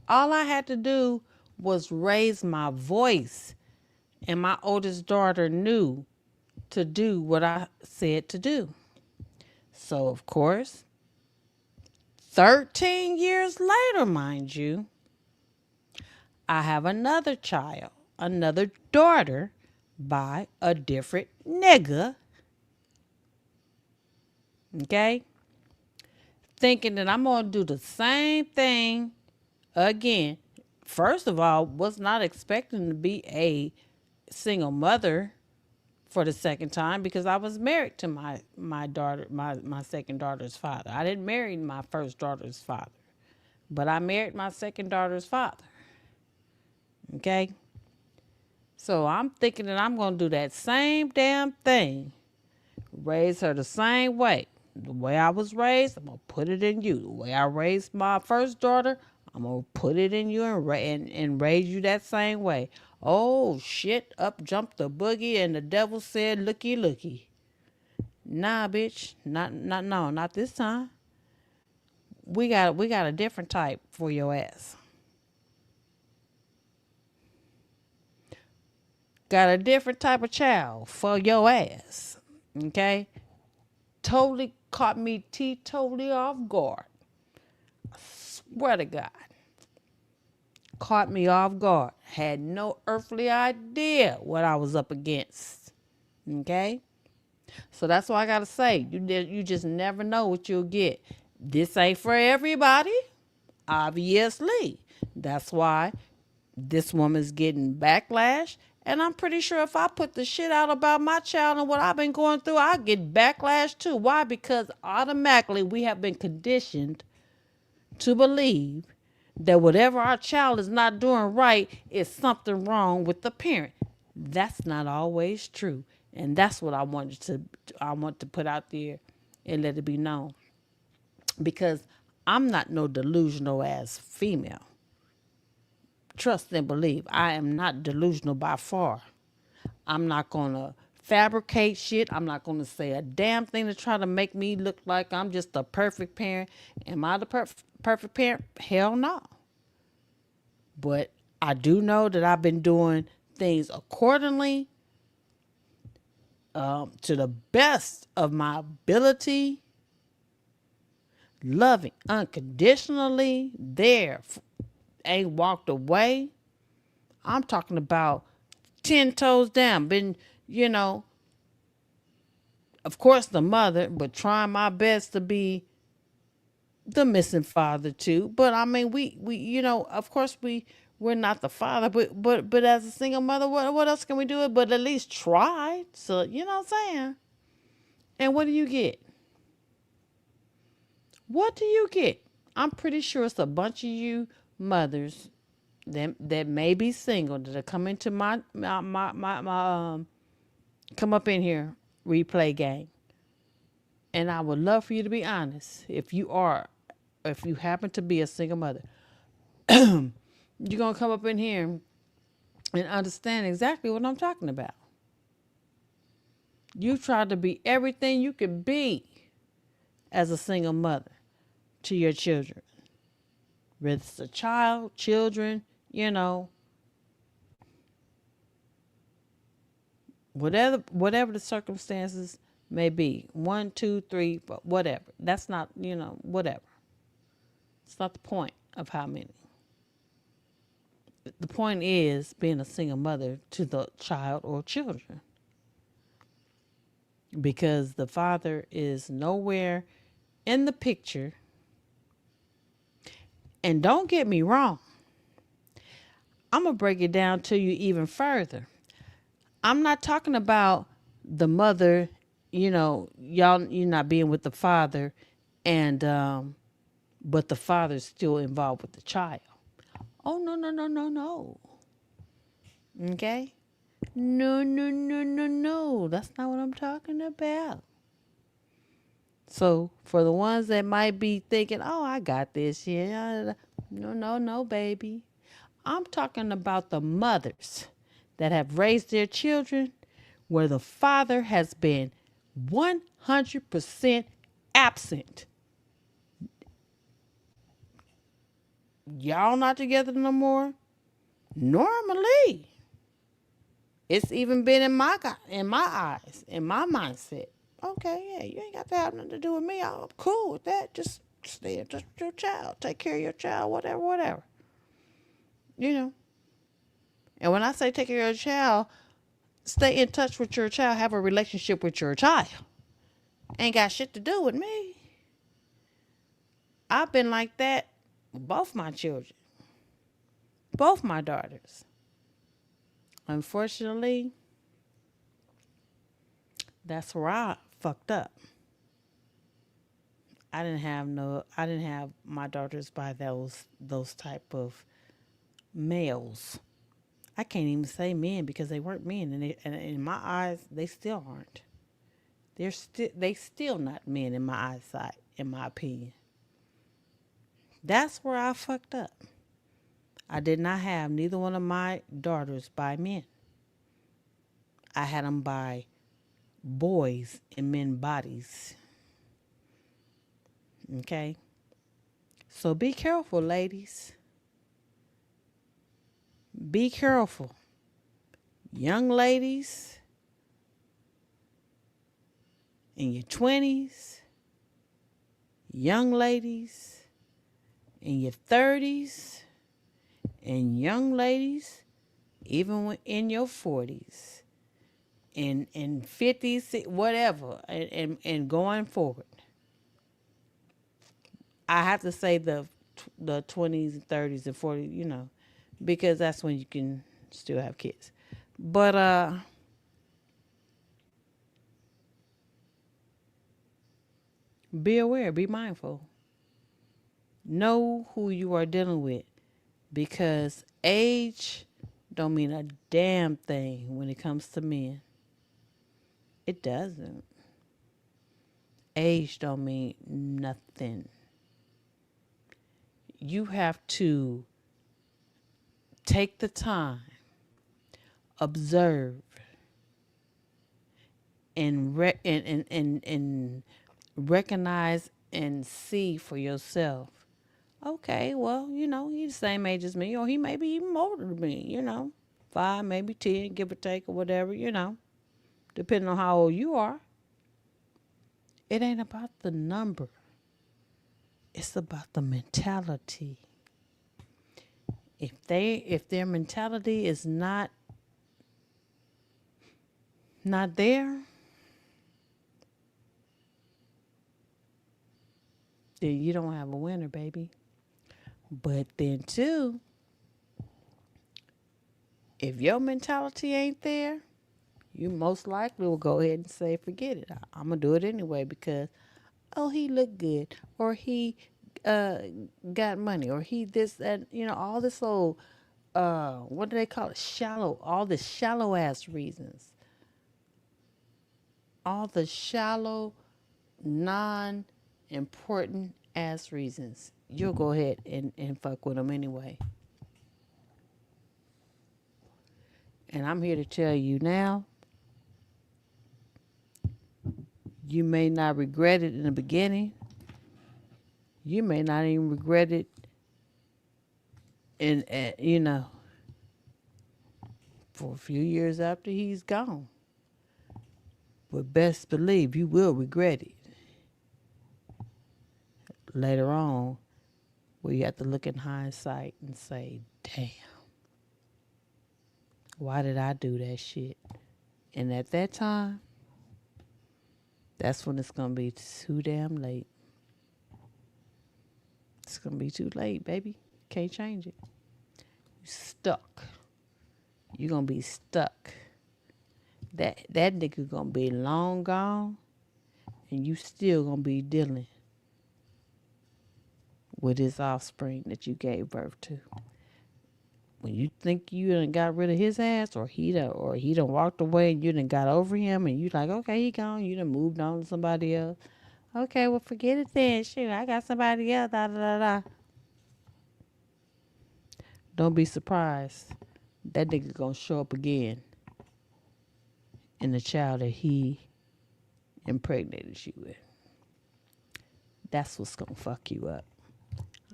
All I had to do was raise my voice, and my oldest daughter knew to do what I said to do. So, of course, 13 years later, mind you, I have another child, another daughter by a different nigga. Okay? Thinking that I'm going to do the same thing again. First of all, was not expecting to be a single mother for the second time because I was married to my daughter, my second daughter's father. I didn't marry my first daughter's father, but I married my second daughter's father. Okay? So I'm thinking that I'm going to do that same damn thing. Raise her the same way. The way I was raised, I'm going to put it in you. The way I raised my first daughter, I'm going to put it in you and raise you that same way. Oh, shit. Up jumped the boogie and the devil said, looky, looky. Nah, bitch. Not this time. We got a different type for your ass. Got a different type of child for your ass. Okay? Totally caught me totally off guard. I swear to God. Caught me off guard. Had no earthly idea what I was up against. Okay? So that's why I gotta say, you just never know what you'll get. This ain't for everybody, obviously. That's why this woman's getting backlash. And I'm pretty sure if I put the shit out about my child and what I've been going through, I'll get backlash too. Why? Because automatically we have been conditioned to believe that whatever our child is not doing right is something wrong with the parent. That's not always true. And that's what I want to put out there and let it be known. Because I'm not no delusional ass female. Trust and believe. I am not delusional by far. I'm not going to fabricate shit. I'm not going to say a damn thing to try to make me look like I'm just the perfect parent. Am I the perfect parent? Hell no. But I do know that I've been doing things accordingly to the best of my ability, loving unconditionally, there, ain't walked away. I'm talking about 10 toes down. Been, of course the mother, but trying my best to be the missing father too. But I mean, we of course we're not the father, but as a single mother, what else can we do? But at least try. So you know what I'm saying. And what do you get? What do you get? I'm pretty sure it's a bunch of you mothers that may be single that are coming to my come up in here replay game. And I would love for you to be honest. If you happen to be a single mother, you're gonna come up in here and understand exactly what I'm talking about. You tried to be everything you could be as a single mother to your children. Whether it's a child, children, you know, whatever the circumstances may be. One, two, three, but whatever. That's not, whatever. It's not the point of how many. The point is being a single mother to the child or children. Because the father is nowhere in the picture. And don't get me wrong, I'm going to break it down to you even further. I'm not talking about the mother, you're not being with the father, and but the father's still involved with the child. Oh, no, no, no, no, no. Okay? No, no, no, no, no. That's not what I'm talking about. So for the ones that might be thinking, oh, I got this, yeah. No, no, no, baby. I'm talking about the mothers that have raised their children where the father has been 100% absent. Y'all not together no more? Normally. It's even been in my eyes, in my mindset. Okay, yeah, you ain't got to have nothing to do with me. I'm cool with that. Just stay in touch with your child. Take care of your child, whatever, whatever. You know. And when I say take care of your child, stay in touch with your child. Have a relationship with your child. Ain't got shit to do with me. I've been like that with both my children. Both my daughters. Unfortunately, that's where I fucked up. I didn't have my daughters by those type of males. I can't even say men because they weren't men, and in my eyes they still aren't. They still not men in my eyesight, in my opinion. That's where I fucked up. I did not have neither one of my daughters by men. I had them by boys in men bodies. Okay? So be careful, ladies. Be careful. Young ladies in your 20s, young ladies in your 30s, and young ladies even in your 40s, in 50s, whatever, and going forward. I have to say the 20s and 30s and 40s, because that's when you can still have kids. But be aware, be mindful. Know who you are dealing with, because age don't mean a damn thing when it comes to men. It doesn't. Age don't mean nothing. You have to take the time, observe, and recognize and see for yourself. Okay, well, he's the same age as me, or he may be even older than me, 5, maybe 10, give or take, or whatever, depending on how old you are. It ain't about the number. It's about the mentality. If their mentality is not there, then you don't have a winner, baby. But then, too, if your mentality ain't there, you most likely will go ahead and say, forget it. I'm going to do it anyway because, oh, he looked good, or he uh, got money, or he this, that, all this old, what do they call it? Shallow, all the shallow ass reasons. All the shallow, non important ass reasons. You'll go ahead and fuck with them anyway. And I'm here to tell you now, you may not regret it in the beginning. You may not even regret it in, for a few years after he's gone. But best believe you will regret it later on, where you have to look in hindsight and say, damn, why did I do that shit? And at that time, that's when it's going to be too damn late. It's going to be too late, baby. Can't change it. You stuck. You're going to be stuck. That nigga going to be long gone, and you still going to be dealing with his offspring that you gave birth to. When you think you done got rid of his ass, or he done walked away and you done got over him, and you like, okay, he gone, you done moved on to somebody else. Okay, well, forget it then. Shoot, I got somebody else, da da da da. Don't be surprised. That nigga gonna show up again in the child that he impregnated you with. That's what's gonna fuck you up.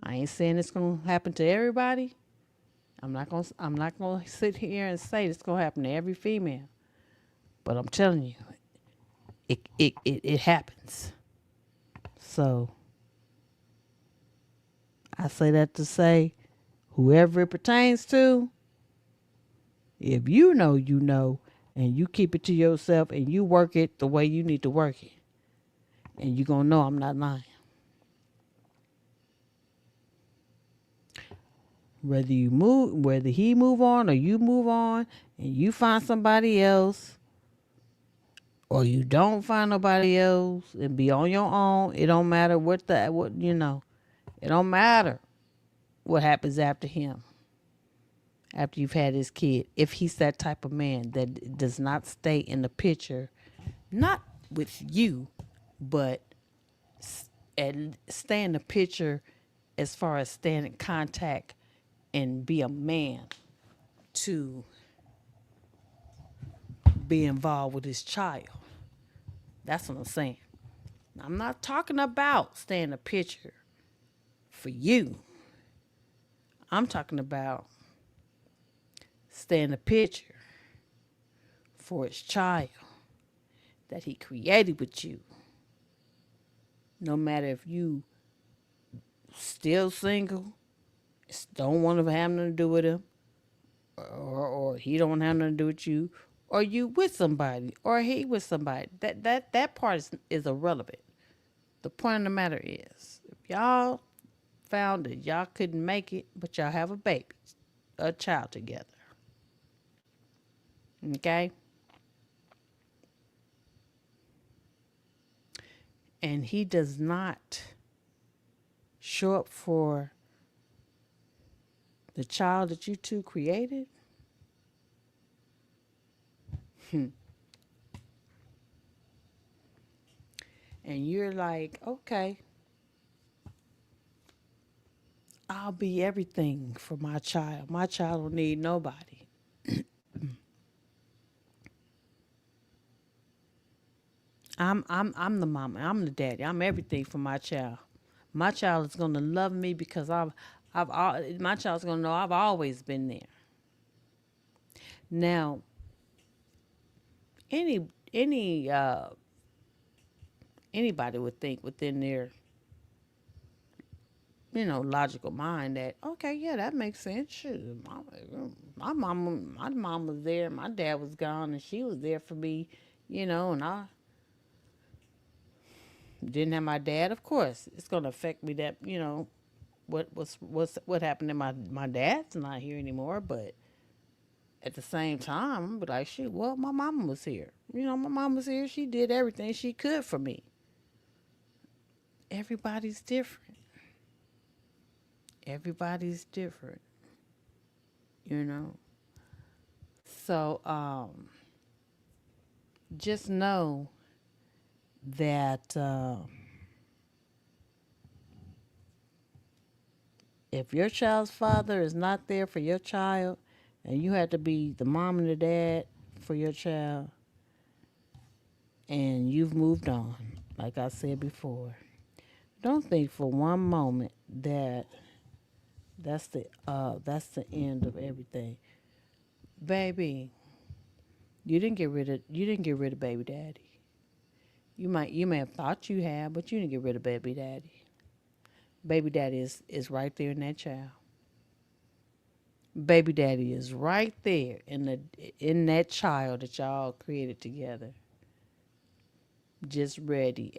I ain't saying it's gonna happen to everybody. I'm not gonna sit here and say it's gonna happen to every female. But I'm telling you, it happens. So I say that to say, whoever it pertains to, if you know, and you keep it to yourself and you work it the way you need to work it, and you're gonna know I'm not lying. Whether he move on or you move on and you find somebody else, or you don't find nobody else and be on your own, it don't matter it don't matter what happens after him, after you've had his kid. If he's that type of man that does not stay in the picture, not with you, but and stay in the picture as far as staying in contact and be a man to be involved with his child. That's what I'm saying. I'm not talking about staying in the picture for you. I'm talking about staying in the picture for his child that he created with you. No matter if you still single, don't want to have nothing to do with him, or he don't have nothing to do with you, or you with somebody, or he with somebody. That part is irrelevant. The point of the matter is, if y'all found that y'all couldn't make it, but y'all have a baby, a child together, okay? And he does not show up for the child that you two created, and you're like, okay, I'll be everything for my child. My child don't need nobody. I'm the mama. I'm the daddy. I'm everything for my child. My child is gonna love me because my child's gonna know I've always been there. Now, any anybody would think within their logical mind that, okay, yeah, that makes sense. Shoot, my mom was there, my dad was gone, and she was there for me, and Didn't have my dad, of course, it's gonna affect me. That what happened to my dad's not here anymore. But at the same time, I'm be like, shit. Well, my mama was here. My mama was here. She did everything she could for me. Everybody's different. Everybody's different. You know. So just know that if your child's father is not there for your child, and you had to be the mom and the dad for your child, and you've moved on, like I said before, don't think for one moment that that's the end of everything, baby. You didn't get rid of baby daddy. You may have thought you had, but you didn't get rid of baby daddy. Baby daddy is right there in that child. Baby daddy is right there in that child that y'all created together. Just ready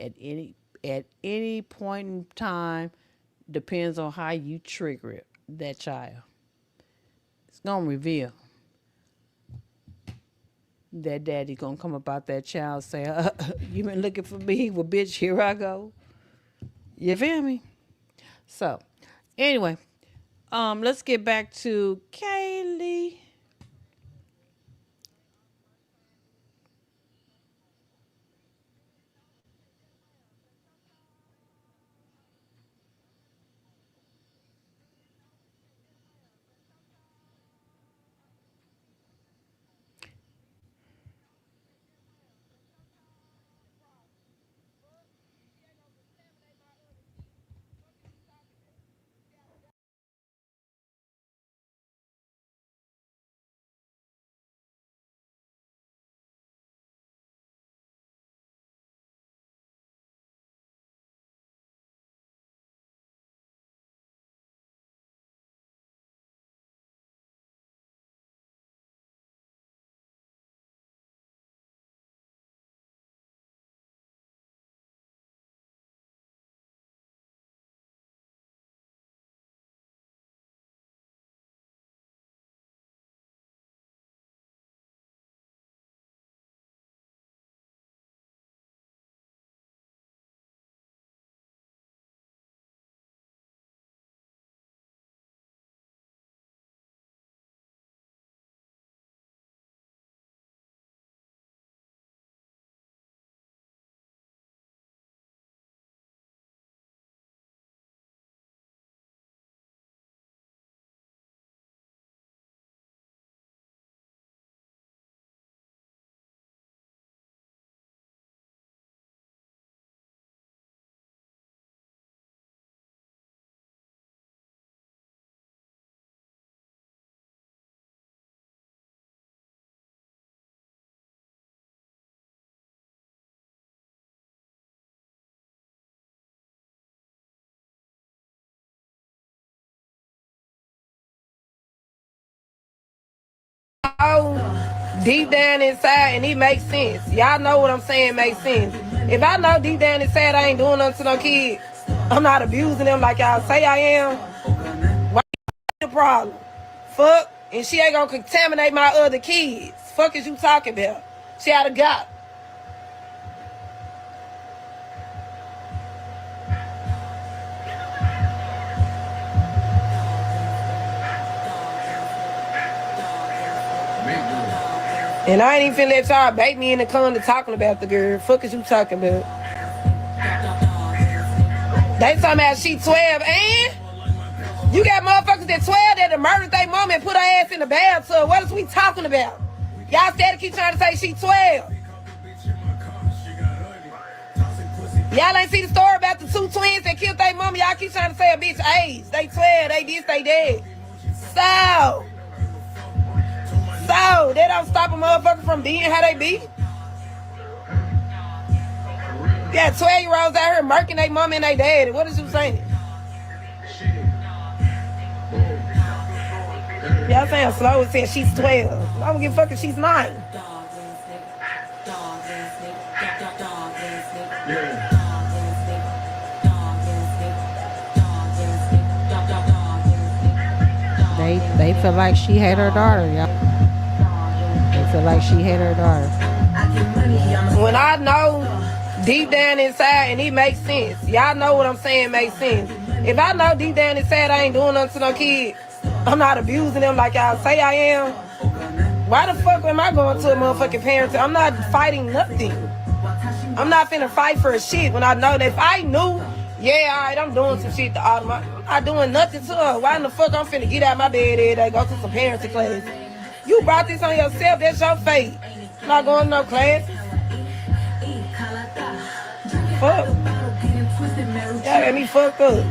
at any point in time, depends on how you trigger it, that child. It's gonna reveal that daddy gonna come about that child, say, you been looking for me? Well, bitch, here I go. You feel me? So anyway, let's get back to Kayleigh. Deep down inside, and it makes sense. Y'all know what I'm saying makes sense. If I know deep down inside I ain't doing nothing to no kids, I'm not abusing them like y'all say I am, what's the problem? Fuck, and she ain't gonna contaminate my other kids. Fuck is you talking about? She oughta got. And I ain't even finna let y'all bait me in the corner talking about the girl. Fuck is you talking about? They talking about she 12 and you got motherfuckers that 12 that have murdered their mom and put her ass in the bathtub. What is we talking about? Y'all steady keep trying to say she 12. Y'all ain't see the story about the two twins that killed their mama. Y'all keep trying to say a bitch age. They 12, they this, they dead. So, they don't stop a motherfucker from being how they be. You got 12-year-olds out here murking their mama and they daddy. What is you saying? Y'all saying slow and saying she's 12. I don't give a fuck if she's 9. they feel like she hate her daughter, y'all. They feel like she hate her daughter. When I know deep down inside, and it makes sense. Y'all know what I'm saying makes sense. If I know deep down inside I ain't doing nothing to no kids, I'm not abusing them like y'all say I am. Why the fuck am I going to a motherfucking parent? I'm not fighting nothing. I'm not finna fight for a shit when I know that if I knew, yeah, alright, I'm doing some shit to Autumn. I'm not doing nothing to her. Why in the fuck I'm finna get out my bed every day, go to some parenting class? You brought this on yourself, that's your fate. I'm not going to no class. Fuck. Y'all got me fucked up.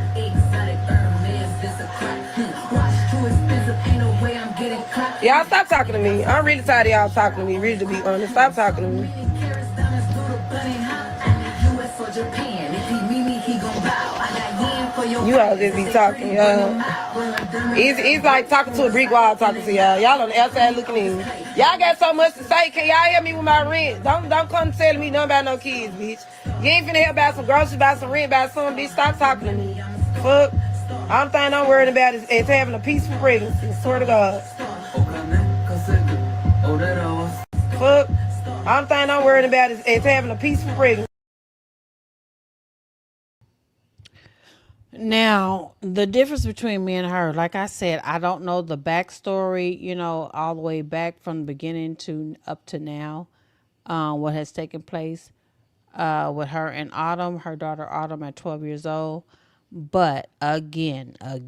Y'all stop talking to me. I'm really tired of y'all talking to me, really to be honest. Stop talking to me. You all just be talking, y'all. It's like talking to a brick wall talking to y'all. Y'all on the outside looking in. Y'all got so much to say. Can y'all help me with my rent? Don't come telling me nothing about no kids, bitch. You ain't finna help about some groceries, about some rent, about something, bitch. Stop talking to me. Fuck. All thing I'm worried about is having a peaceful pregnancy. Swear to God. Fuck. All thing I'm worried about is having a peaceful pregnancy. Now, the difference between me and her, like I said, I don't know the backstory, all the way back from the beginning to up to now, what has taken place with her and Autumn, her daughter Autumn at 12 years old. But again, I'm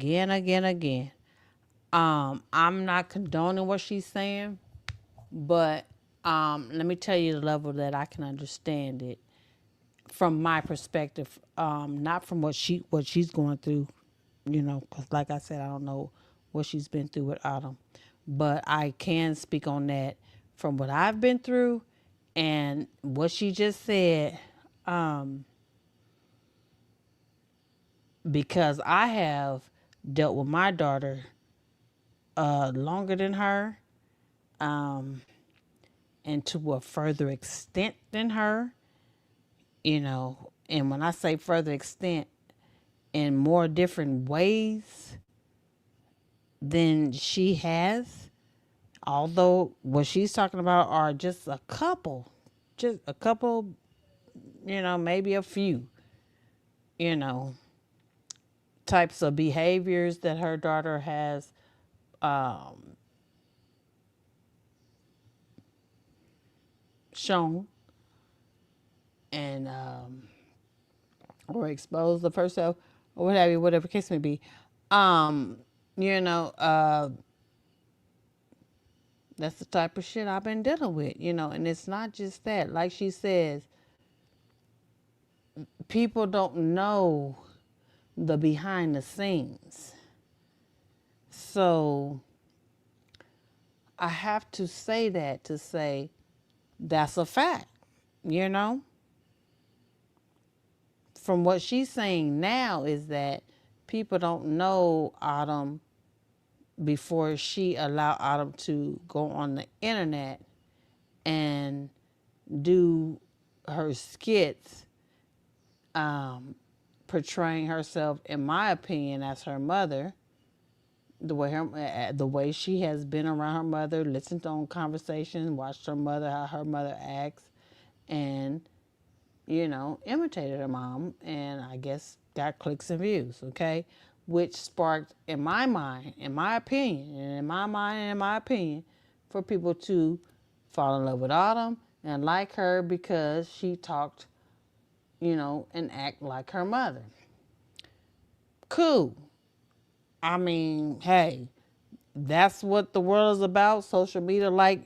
not condoning what she's saying, but let me tell you the level that I can understand it from my perspective, not from what she's going through, because like I said, I don't know what she's been through with Autumn, but I can speak on that from what I've been through and what she just said, because I have dealt with my daughter longer than her, um, and to a further extent than her, and when I say further extent, in more different ways than she has. Although what she's talking about are just a couple, maybe a few, you know, types of behaviors that her daughter has um, shown and or exposed of herself or what have you, whatever case may be. Um, you know, uh, that's the type of shit I've been dealing with, and it's not just that. Like she says, people don't know the behind the scenes. So I have to say that to say that's a fact, you know? From what she's saying now is that people don't know Autumn before she allowed Autumn to go on the internet and do her skits, um, portraying herself, in my opinion, as her mother. The way she has been around her mother, listened on conversations, watched her mother, how her mother acts, and imitated her mom, and I guess got clicks and views. Okay, which sparked, in my mind, in my opinion, for people to fall in love with Autumn and like her because she talked, and act like her mother. Cool. I mean, hey, that's what the world is about. Social media like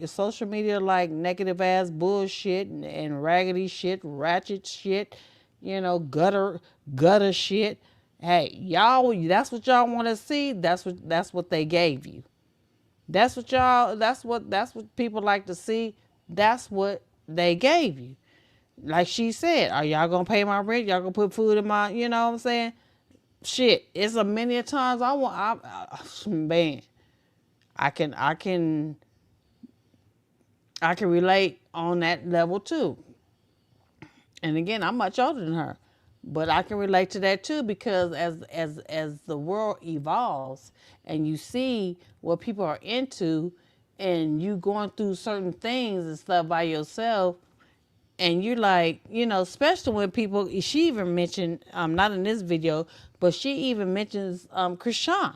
negative ass bullshit and raggedy shit, ratchet shit, gutter shit. Hey, y'all, that's what y'all want to see. That's what they gave you. That's what people like to see. That's what they gave you. Like she said, are y'all gonna pay my rent? Y'all gonna put food in my, you know what I'm saying? Shit, it's a many a times man, I can I can relate on that level too. And again, I'm much older than her. But I can relate to that too because as the world evolves and you see what people are into and you going through certain things and stuff by yourself and you like, especially when people she even mentioned not in this video, but she even mentions Krishan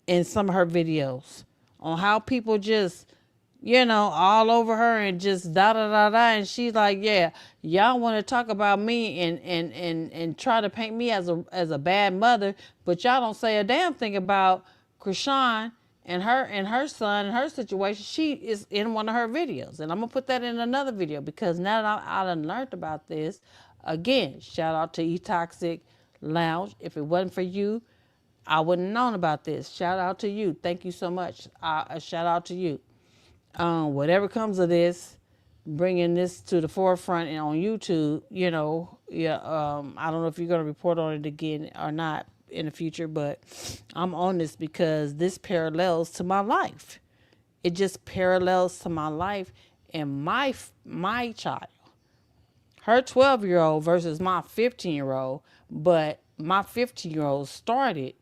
in some of her videos on how people just all over her and just da da da da. And she's like, yeah, y'all want to talk about me and try to paint me as a bad mother, but y'all don't say a damn thing about Krishan and her son and her situation. She is in one of her videos, and I'm gonna put that in another video because now that I done learned about this, again, shout out to eToxic Lounge. If it wasn't for you, I wouldn't have known about this. Shout out to you. Thank you so much. A shout out to you. Whatever comes of this, bringing this to the forefront and on YouTube, yeah. I don't know if you're gonna report on it again or not in the future, but I'm on this because this parallels to my life. It just parallels to my life and my child. Her 12-year-old versus my 15-year-old, but my 15-year-old started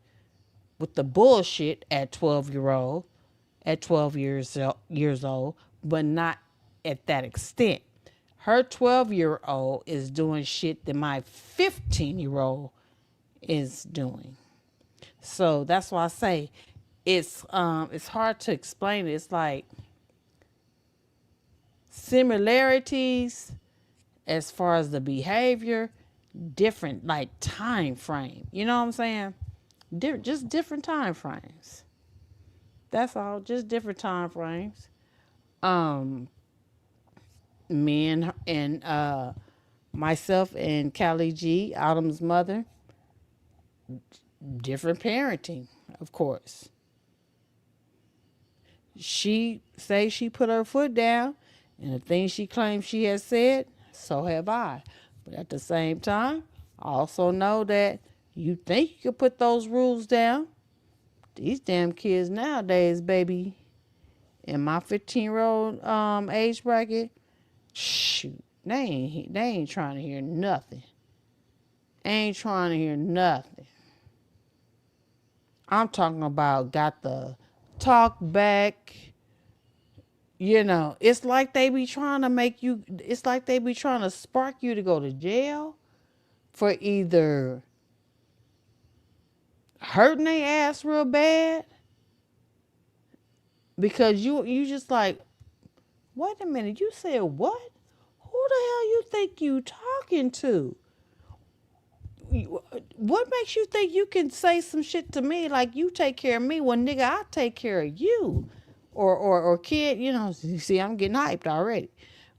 with the bullshit at 12 years old, but not at that extent. Her 12-year-old is doing shit that my 15-year-old is doing. So that's why I say it's hard to explain it. It's like similarities as far as the behavior, different like time frame. You know what I'm saying? Just different time frames. That's all. Just different time frames. Um, Me and myself and Kayleigh G, Autumn's mother, different parenting, of course. She say she put her foot down, and the things she claims she has said, so have I. But at the same time, I also know that you think you could put those rules down. These damn kids nowadays, baby, in my 15-year-old age bracket, shoot, they ain't trying to hear nothing. Ain't trying to hear nothing. I'm talking about got the talk back. It's like they be trying to make you, it's like they be trying to spark you to go to jail for either hurting their ass real bad because you just like, wait a minute, you said what? Who the hell you think you talking to? What makes you think you can say some shit to me like you take care of me when nigga I take care of you? Or kid, you see I'm getting hyped already.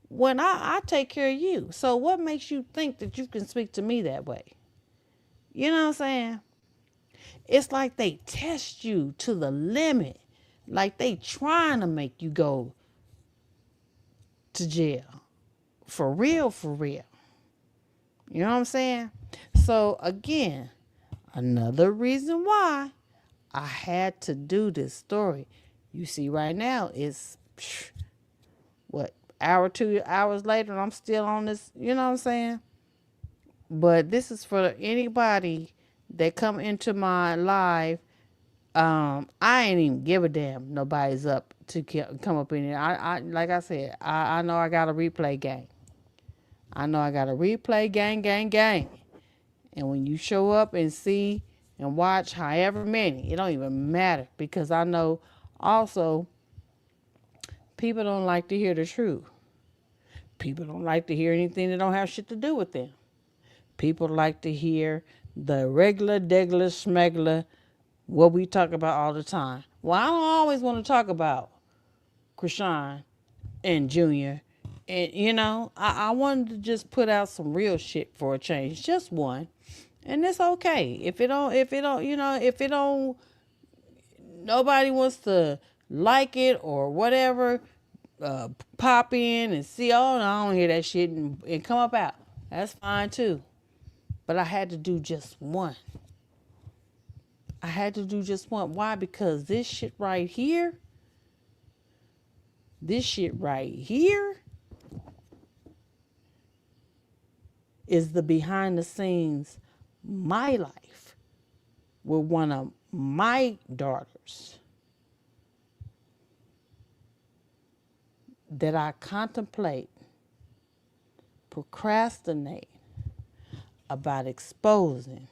When I take care of you. So what makes you think that you can speak to me that way? You know what I'm saying? It's like they test you to the limit. Like they trying to make you go to jail. For real, for real. You know what I'm saying? So again, another reason why I had to do this story. You see right now it's what, hour, 2 hours later and I'm still on this, you know what I'm saying? But this is for anybody that come into my live. I ain't even give a damn nobody's up to come up in here. I like I said, I know I got a replay gang. I know I got a replay gang. And when you show up and see and watch however many, it don't even matter because I know also people don't like to hear the truth. People don't like to hear anything that don't have shit to do with them. People like to hear the regular, degular, smegular, what we talk about all the time. Well, I don't always want to talk about Krishan and Junior. And, I wanted to just put out some real shit for a change. Just one. And it's okay. If it don't, nobody wants to like it or whatever, pop in and see, oh, no, I don't hear that shit and come up out. That's fine too. But I had to do just one. I had to do just one. Why? Because this shit right here, is the behind the scenes my life with one of my daughters that I contemplate, procrastinate about exposing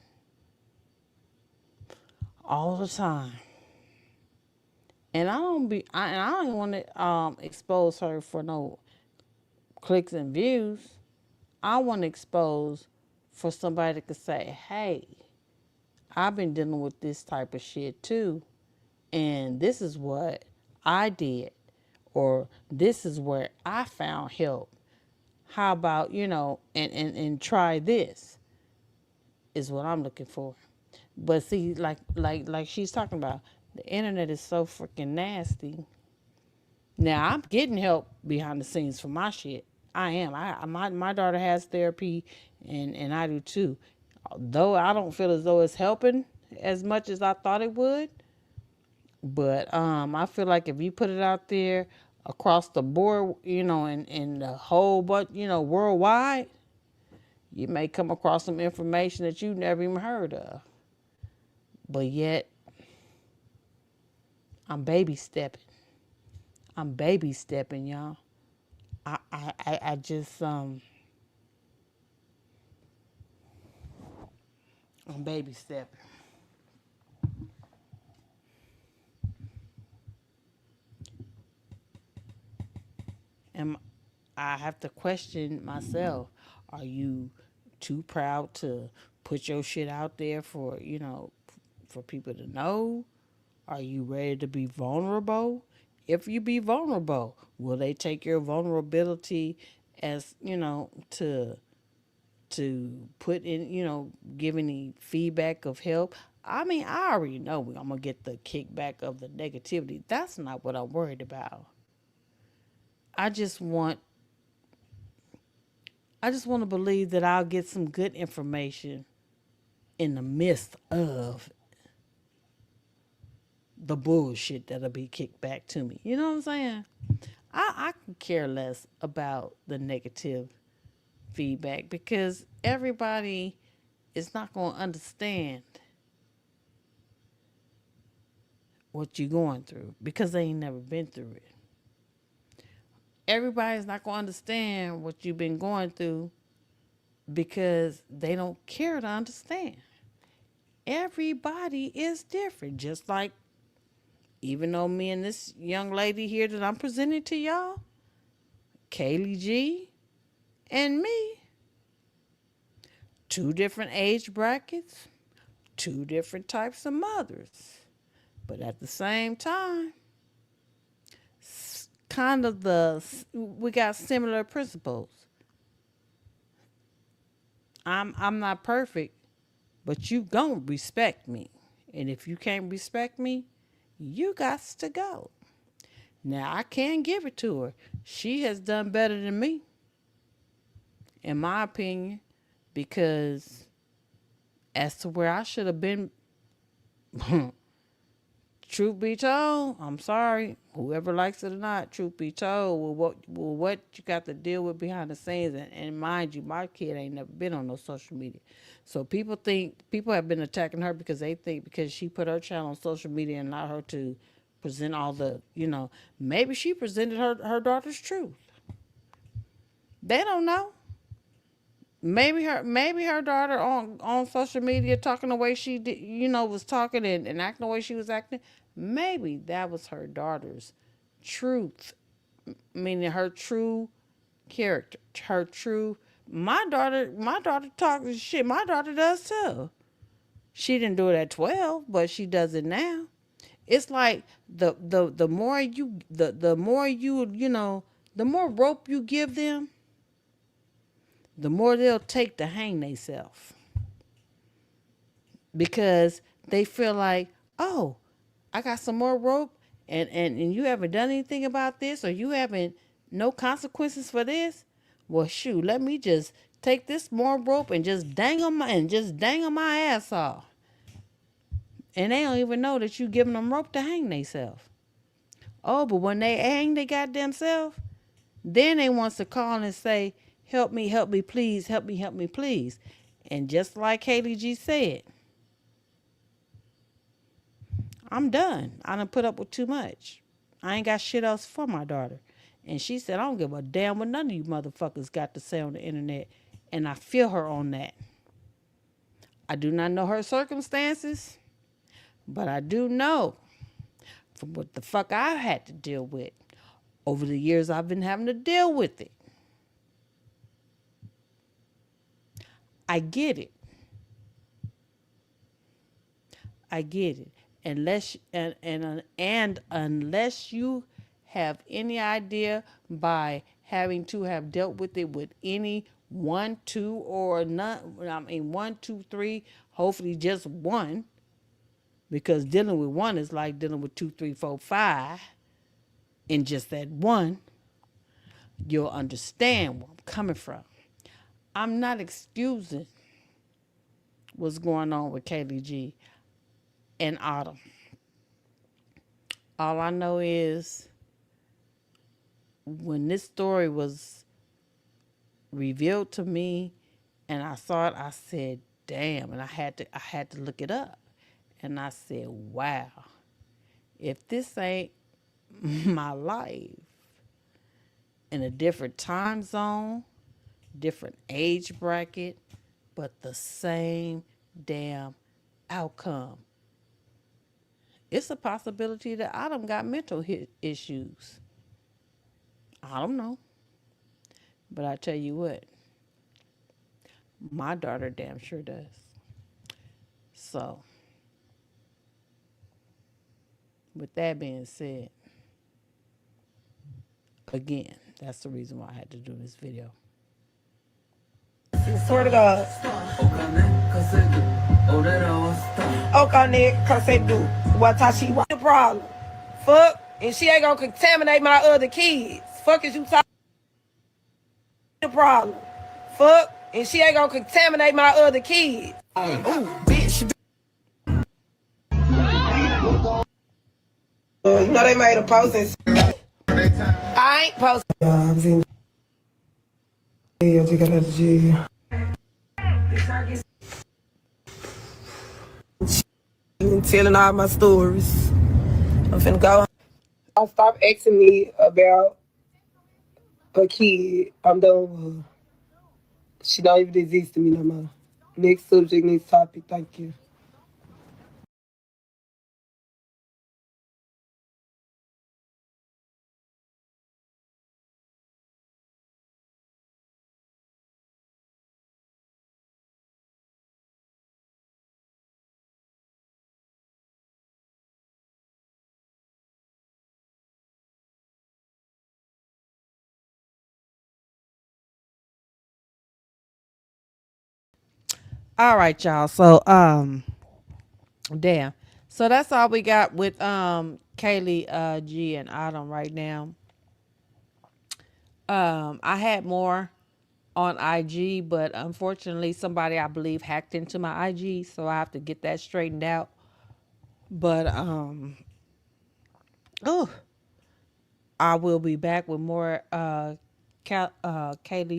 all the time. And I don't even want to expose her for no clicks and views. I want to expose for somebody that could say, hey, I've been dealing with this type of shit too. And this is what I did. Or this is where I found help. How about, and try this is what I'm looking for. But see, like she's talking about, the internet is so freaking nasty. Now I'm getting help behind the scenes for my shit. I am. My daughter has therapy, and I do too. Though I don't feel as though it's helping as much as I thought it would. But I feel like if you put it out there across the board, and the whole bunch, worldwide, you may come across some information that you never even heard of. But yet, I'm baby stepping. I'm baby stepping, y'all. I just I'm baby stepping. And I have to question myself. Are you too proud to put your shit out there for people to know? Are you ready to be vulnerable? If you be vulnerable, will they take your vulnerability as, to put in, give any feedback of help? I mean, I already know I'm going to get the kickback of the negativity. That's not what I'm worried about. I just want I just want to believe that I'll get some good information in the midst of the bullshit that'll be kicked back to me. You know what I'm saying? I can care less about the negative feedback because everybody is not going to understand what you're going through because they ain't never been through it. Everybody's not going to understand what you've been going through because they don't care to understand. Everybody is different, just like even though me and this young lady here that I'm presenting to y'all, Kayleigh G and me, two different age brackets, two different types of mothers. But at the same time, we got similar principles. I'm not perfect, but you gonna respect me. And if you can't respect me, you got to go. Now I can give it to her. She has done better than me, in my opinion, because as to where I should have been, truth be told, I'm sorry, whoever likes it or not, truth be told, what you got to deal with behind the scenes, and mind you, my kid ain't never been on no social media. So people have been attacking her because they think because she put her channel on social media and allowed her to present all the, maybe she presented her daughter's truth. They don't know. Maybe her daughter on social media talking the way she did, was talking and acting the way she was acting. Maybe that was her daughter's truth, meaning her true character, her true. My daughter talks shit. My daughter does too. She didn't do it at 12, but she does it now. It's like the more the more the more rope you give them, the more they'll take to hang themselves because they feel like, oh, I got some more rope, and you haven't done anything about this, or you haven't no consequences for this. Well, shoot, let me just take this more rope and just dangle my ass off, and they don't even know that you giving them rope to hang themselves. Oh, but when they hang they goddamn self, then they wants to call and say, help me, please, help me, please. And just like Kayleigh G said, I'm done. I done put up with too much. I ain't got shit else for my daughter. And she said, I don't give a damn what none of you motherfuckers got to say on the internet. And I feel her on that. I do not know her circumstances, but I do know from what the fuck I've had to deal with over the years I've been having to deal with it. I get it. I get it. And unless you have any idea by having to have dealt with it with any one, two, or none, I mean one, two, three, hopefully just one, because dealing with one is like dealing with two, three, four, five, in just that one, you'll understand where I'm coming from. I'm not excusing what's going on with Kayleigh G and Autumn. All I know is when this story was revealed to me and I saw it, I said, damn, and I had to look it up. And I said, wow, if this ain't my life in a different time zone, different age bracket, but the same damn outcome. It's a possibility that I done got mental issues. I don't know. But I tell you what, my daughter damn sure does. So, with that being said, again, that's the reason why I had to do this video. Swear to God. Okay, cause they do. What she want the problem? Fuck. And she ain't gonna contaminate my other kids. Fuck is you talking the problem? Fuck. And she ain't gonna contaminate my other kids. Ooh, bitch. You know they made a post and I ain't posting. I'm seeing you got out of jail. Telling all my stories. I'm finna go. I stop asking me about a kid. I'm done with her. She don't even exist to me no more. Next subject, next topic. Thank you. All right, y'all. So, damn. So that's all we got with Kayleigh G and Autumn right now. I had more on IG, but unfortunately somebody I believe hacked into my IG, so I have to get that straightened out. But oh, I will be back with more Kayleigh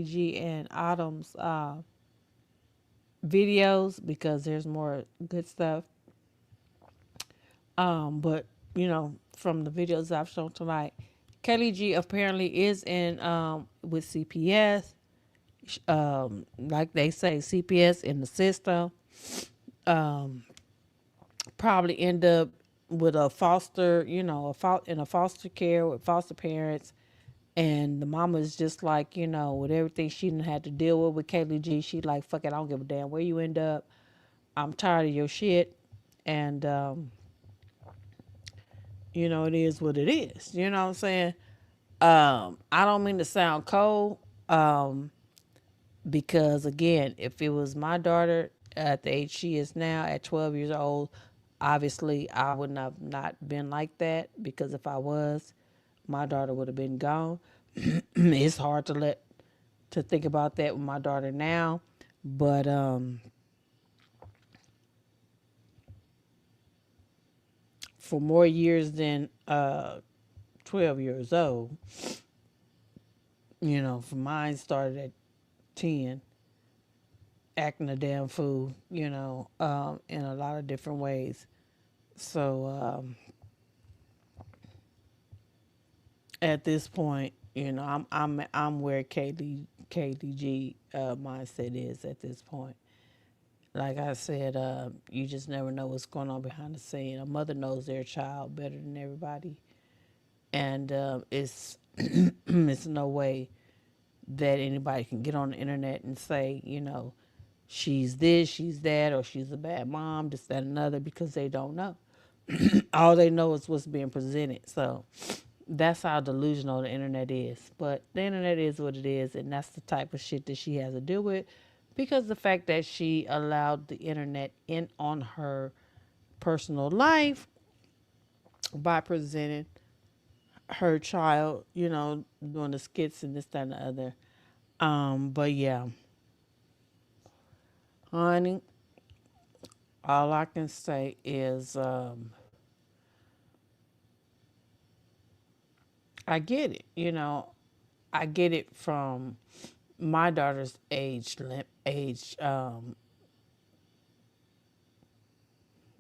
G and Autumn's videos because there's more good stuff. But you know, from the videos I've shown tonight, Kayleigh G apparently is in with CPS. Like they say, CPS in the system. Um, Probably end up with a foster, you know, in a foster care with foster parents. And the mama is just like, you know, with everything she done had to deal with Kayleigh G, she like, fuck it, I don't give a damn where you end up. I'm tired of your shit. And, you know, it is what it is. You know what I'm saying? I don't mean to sound cold. Because again, if it was my daughter at the age she is now at 12 years old, obviously I would have not been like that because if I was, my daughter would have been gone. It's hard to think about that with my daughter now, but for more years than 12 years old, you know, for mine started at 10, acting a damn fool, in a lot of different ways. So at this point, I'm where KDG mindset is at this point. Like I said, you just never know what's going on behind the scene. A mother knows their child better than everybody, and it's it's no way that anybody can get on the internet and say, she's this, she's that, or she's a bad mom, this, that, and another, because they don't know. All they know is what's being presented. So that's how delusional the internet is. But the internet is what it is, and that's the type of shit that she has to deal with, because the fact that she allowed the internet in on her personal life by presenting her child, doing the skits and this, that, and the other. But yeah, honey, all I can say is I get it. I get it from my daughter's age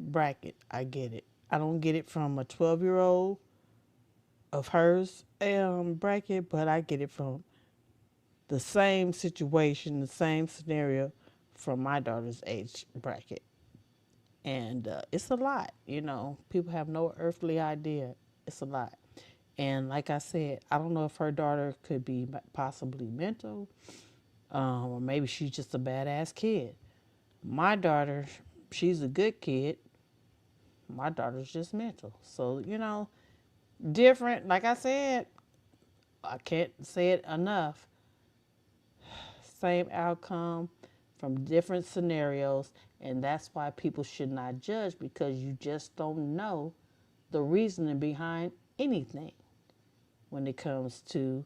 bracket. I get it. I don't get it from a 12-year-old of hers bracket, but I get it from the same situation, the same scenario from my daughter's age bracket. And it's a lot, People have no earthly idea. It's a lot. And like I said, I don't know if her daughter could be possibly mental, or maybe she's just a badass kid. My daughter, she's a good kid. My daughter's just mental. So, different. Like I said, I can't say it enough. Same outcome from different scenarios. And that's why people should not judge, because you just don't know the reasoning behind anything when it comes to,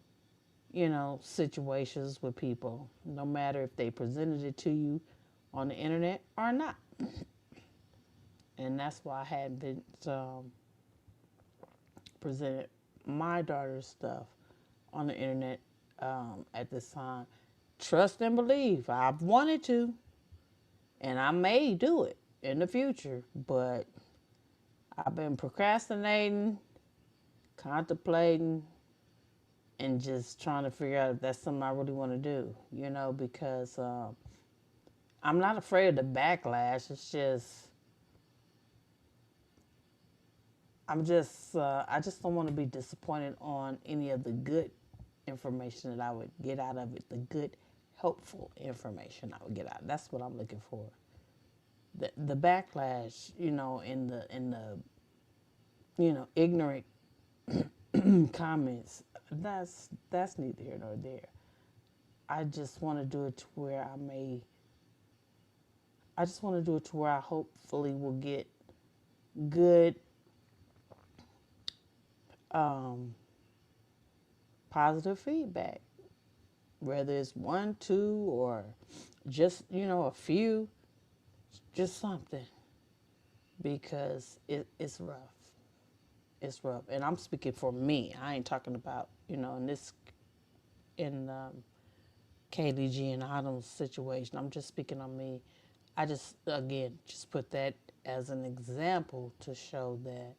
situations with people, no matter if they presented it to you on the internet or not. And that's why I hadn't been presented my daughter's stuff on the internet at this time. Trust and believe. I've wanted to, and I may do it in the future, but I've been procrastinating, contemplating, and just trying to figure out if that's something I really want to do, because I'm not afraid of the backlash. It's just, I just don't want to be disappointed on any of the good information that I would get out of it, the good, helpful information I would get out. That's what I'm looking for. The backlash, in the ignorant comments, that's neither here nor there. I just want to do it to where I just want to do it to where I hopefully will get good, positive feedback, whether it's one, two, or just, a few, just something, because it's rough. It's rough. And I'm speaking for me. I ain't talking about, in Kayleigh G and Autumn's situation. I'm just speaking on me. I just, again, just put that as an example to show that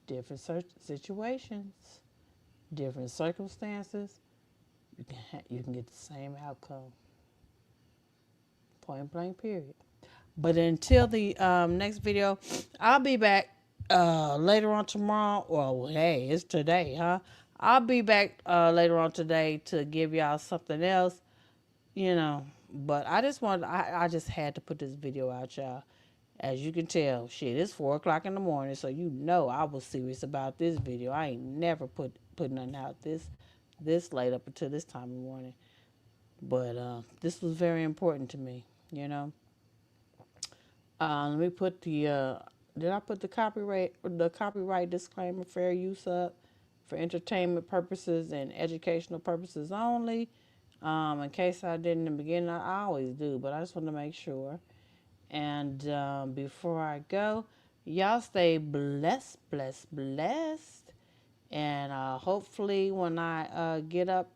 different situations, different circumstances, you can get the same outcome. Point blank, period. But until the next video, I'll be back later on tomorrow. Well, hey, it's today, huh? I'll be back later on today to give y'all something else, you know. But I just had to put this video out, y'all. As you can tell, shit, it's 4 o'clock in the morning, so I was serious about this video. I ain't never put nothing out this late up until this time in the morning. But this was very important to me, you know. Let me put did I put the copyright disclaimer, fair use up for entertainment purposes and educational purposes only. In case I didn't in the beginning, I always do, but I just want to make sure. And before I go, y'all stay blessed, blessed. And hopefully when I get up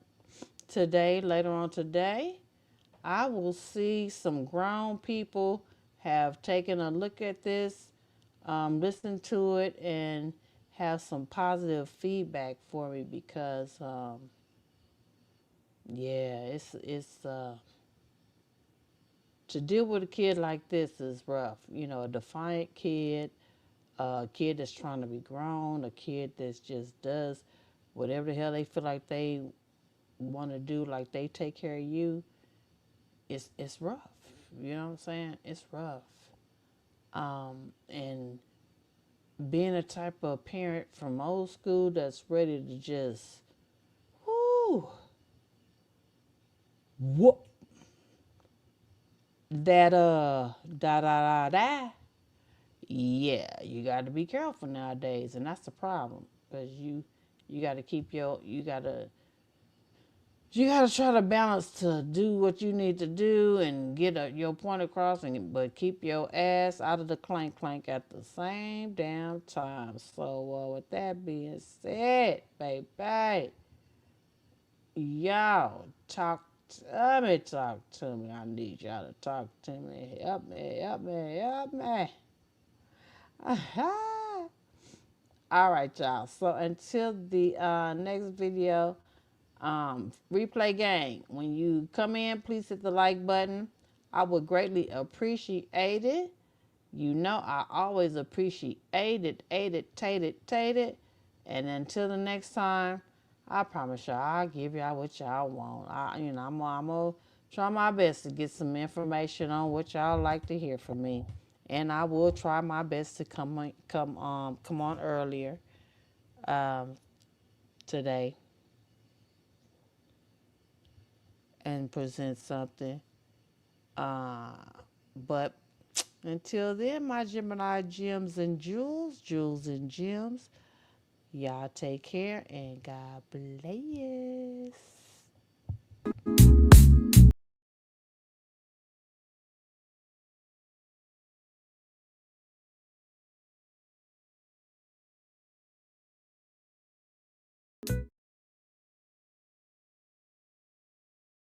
today, later on today, I will see some grown people have taken a look at this, listen to it, and have some positive feedback for me because, yeah, it's to deal with a kid like this is rough. You know, a defiant kid, a kid that's trying to be grown, a kid that just does whatever the hell they feel like they want to do, like they take care of you. It's rough. You know what I'm saying? It's rough. And being a type of parent from old school that's ready to just, whoo, whoop, that da da da da. Yeah, you got to be careful nowadays, and that's the problem because you got to keep your you got to try to balance to do what you need to do and get your point across, but keep your ass out of the clank clank at the same damn time. So with that being said, baby, y'all let me talk to me. I need y'all to talk to me. Help me, help me, help me. All right, y'all. So until the next video, replay gang. When you come in, please hit the like button. I would greatly appreciate it. You know, I always appreciate it. And until the next time, I promise y'all, I'll give y'all what y'all want. I'm gonna try my best to get some information on what y'all like to hear from me, and I will try my best to come on earlier um, today and present something. Uh, but until then, my Gemini gems and jewels and gems, y'all take care and God bless.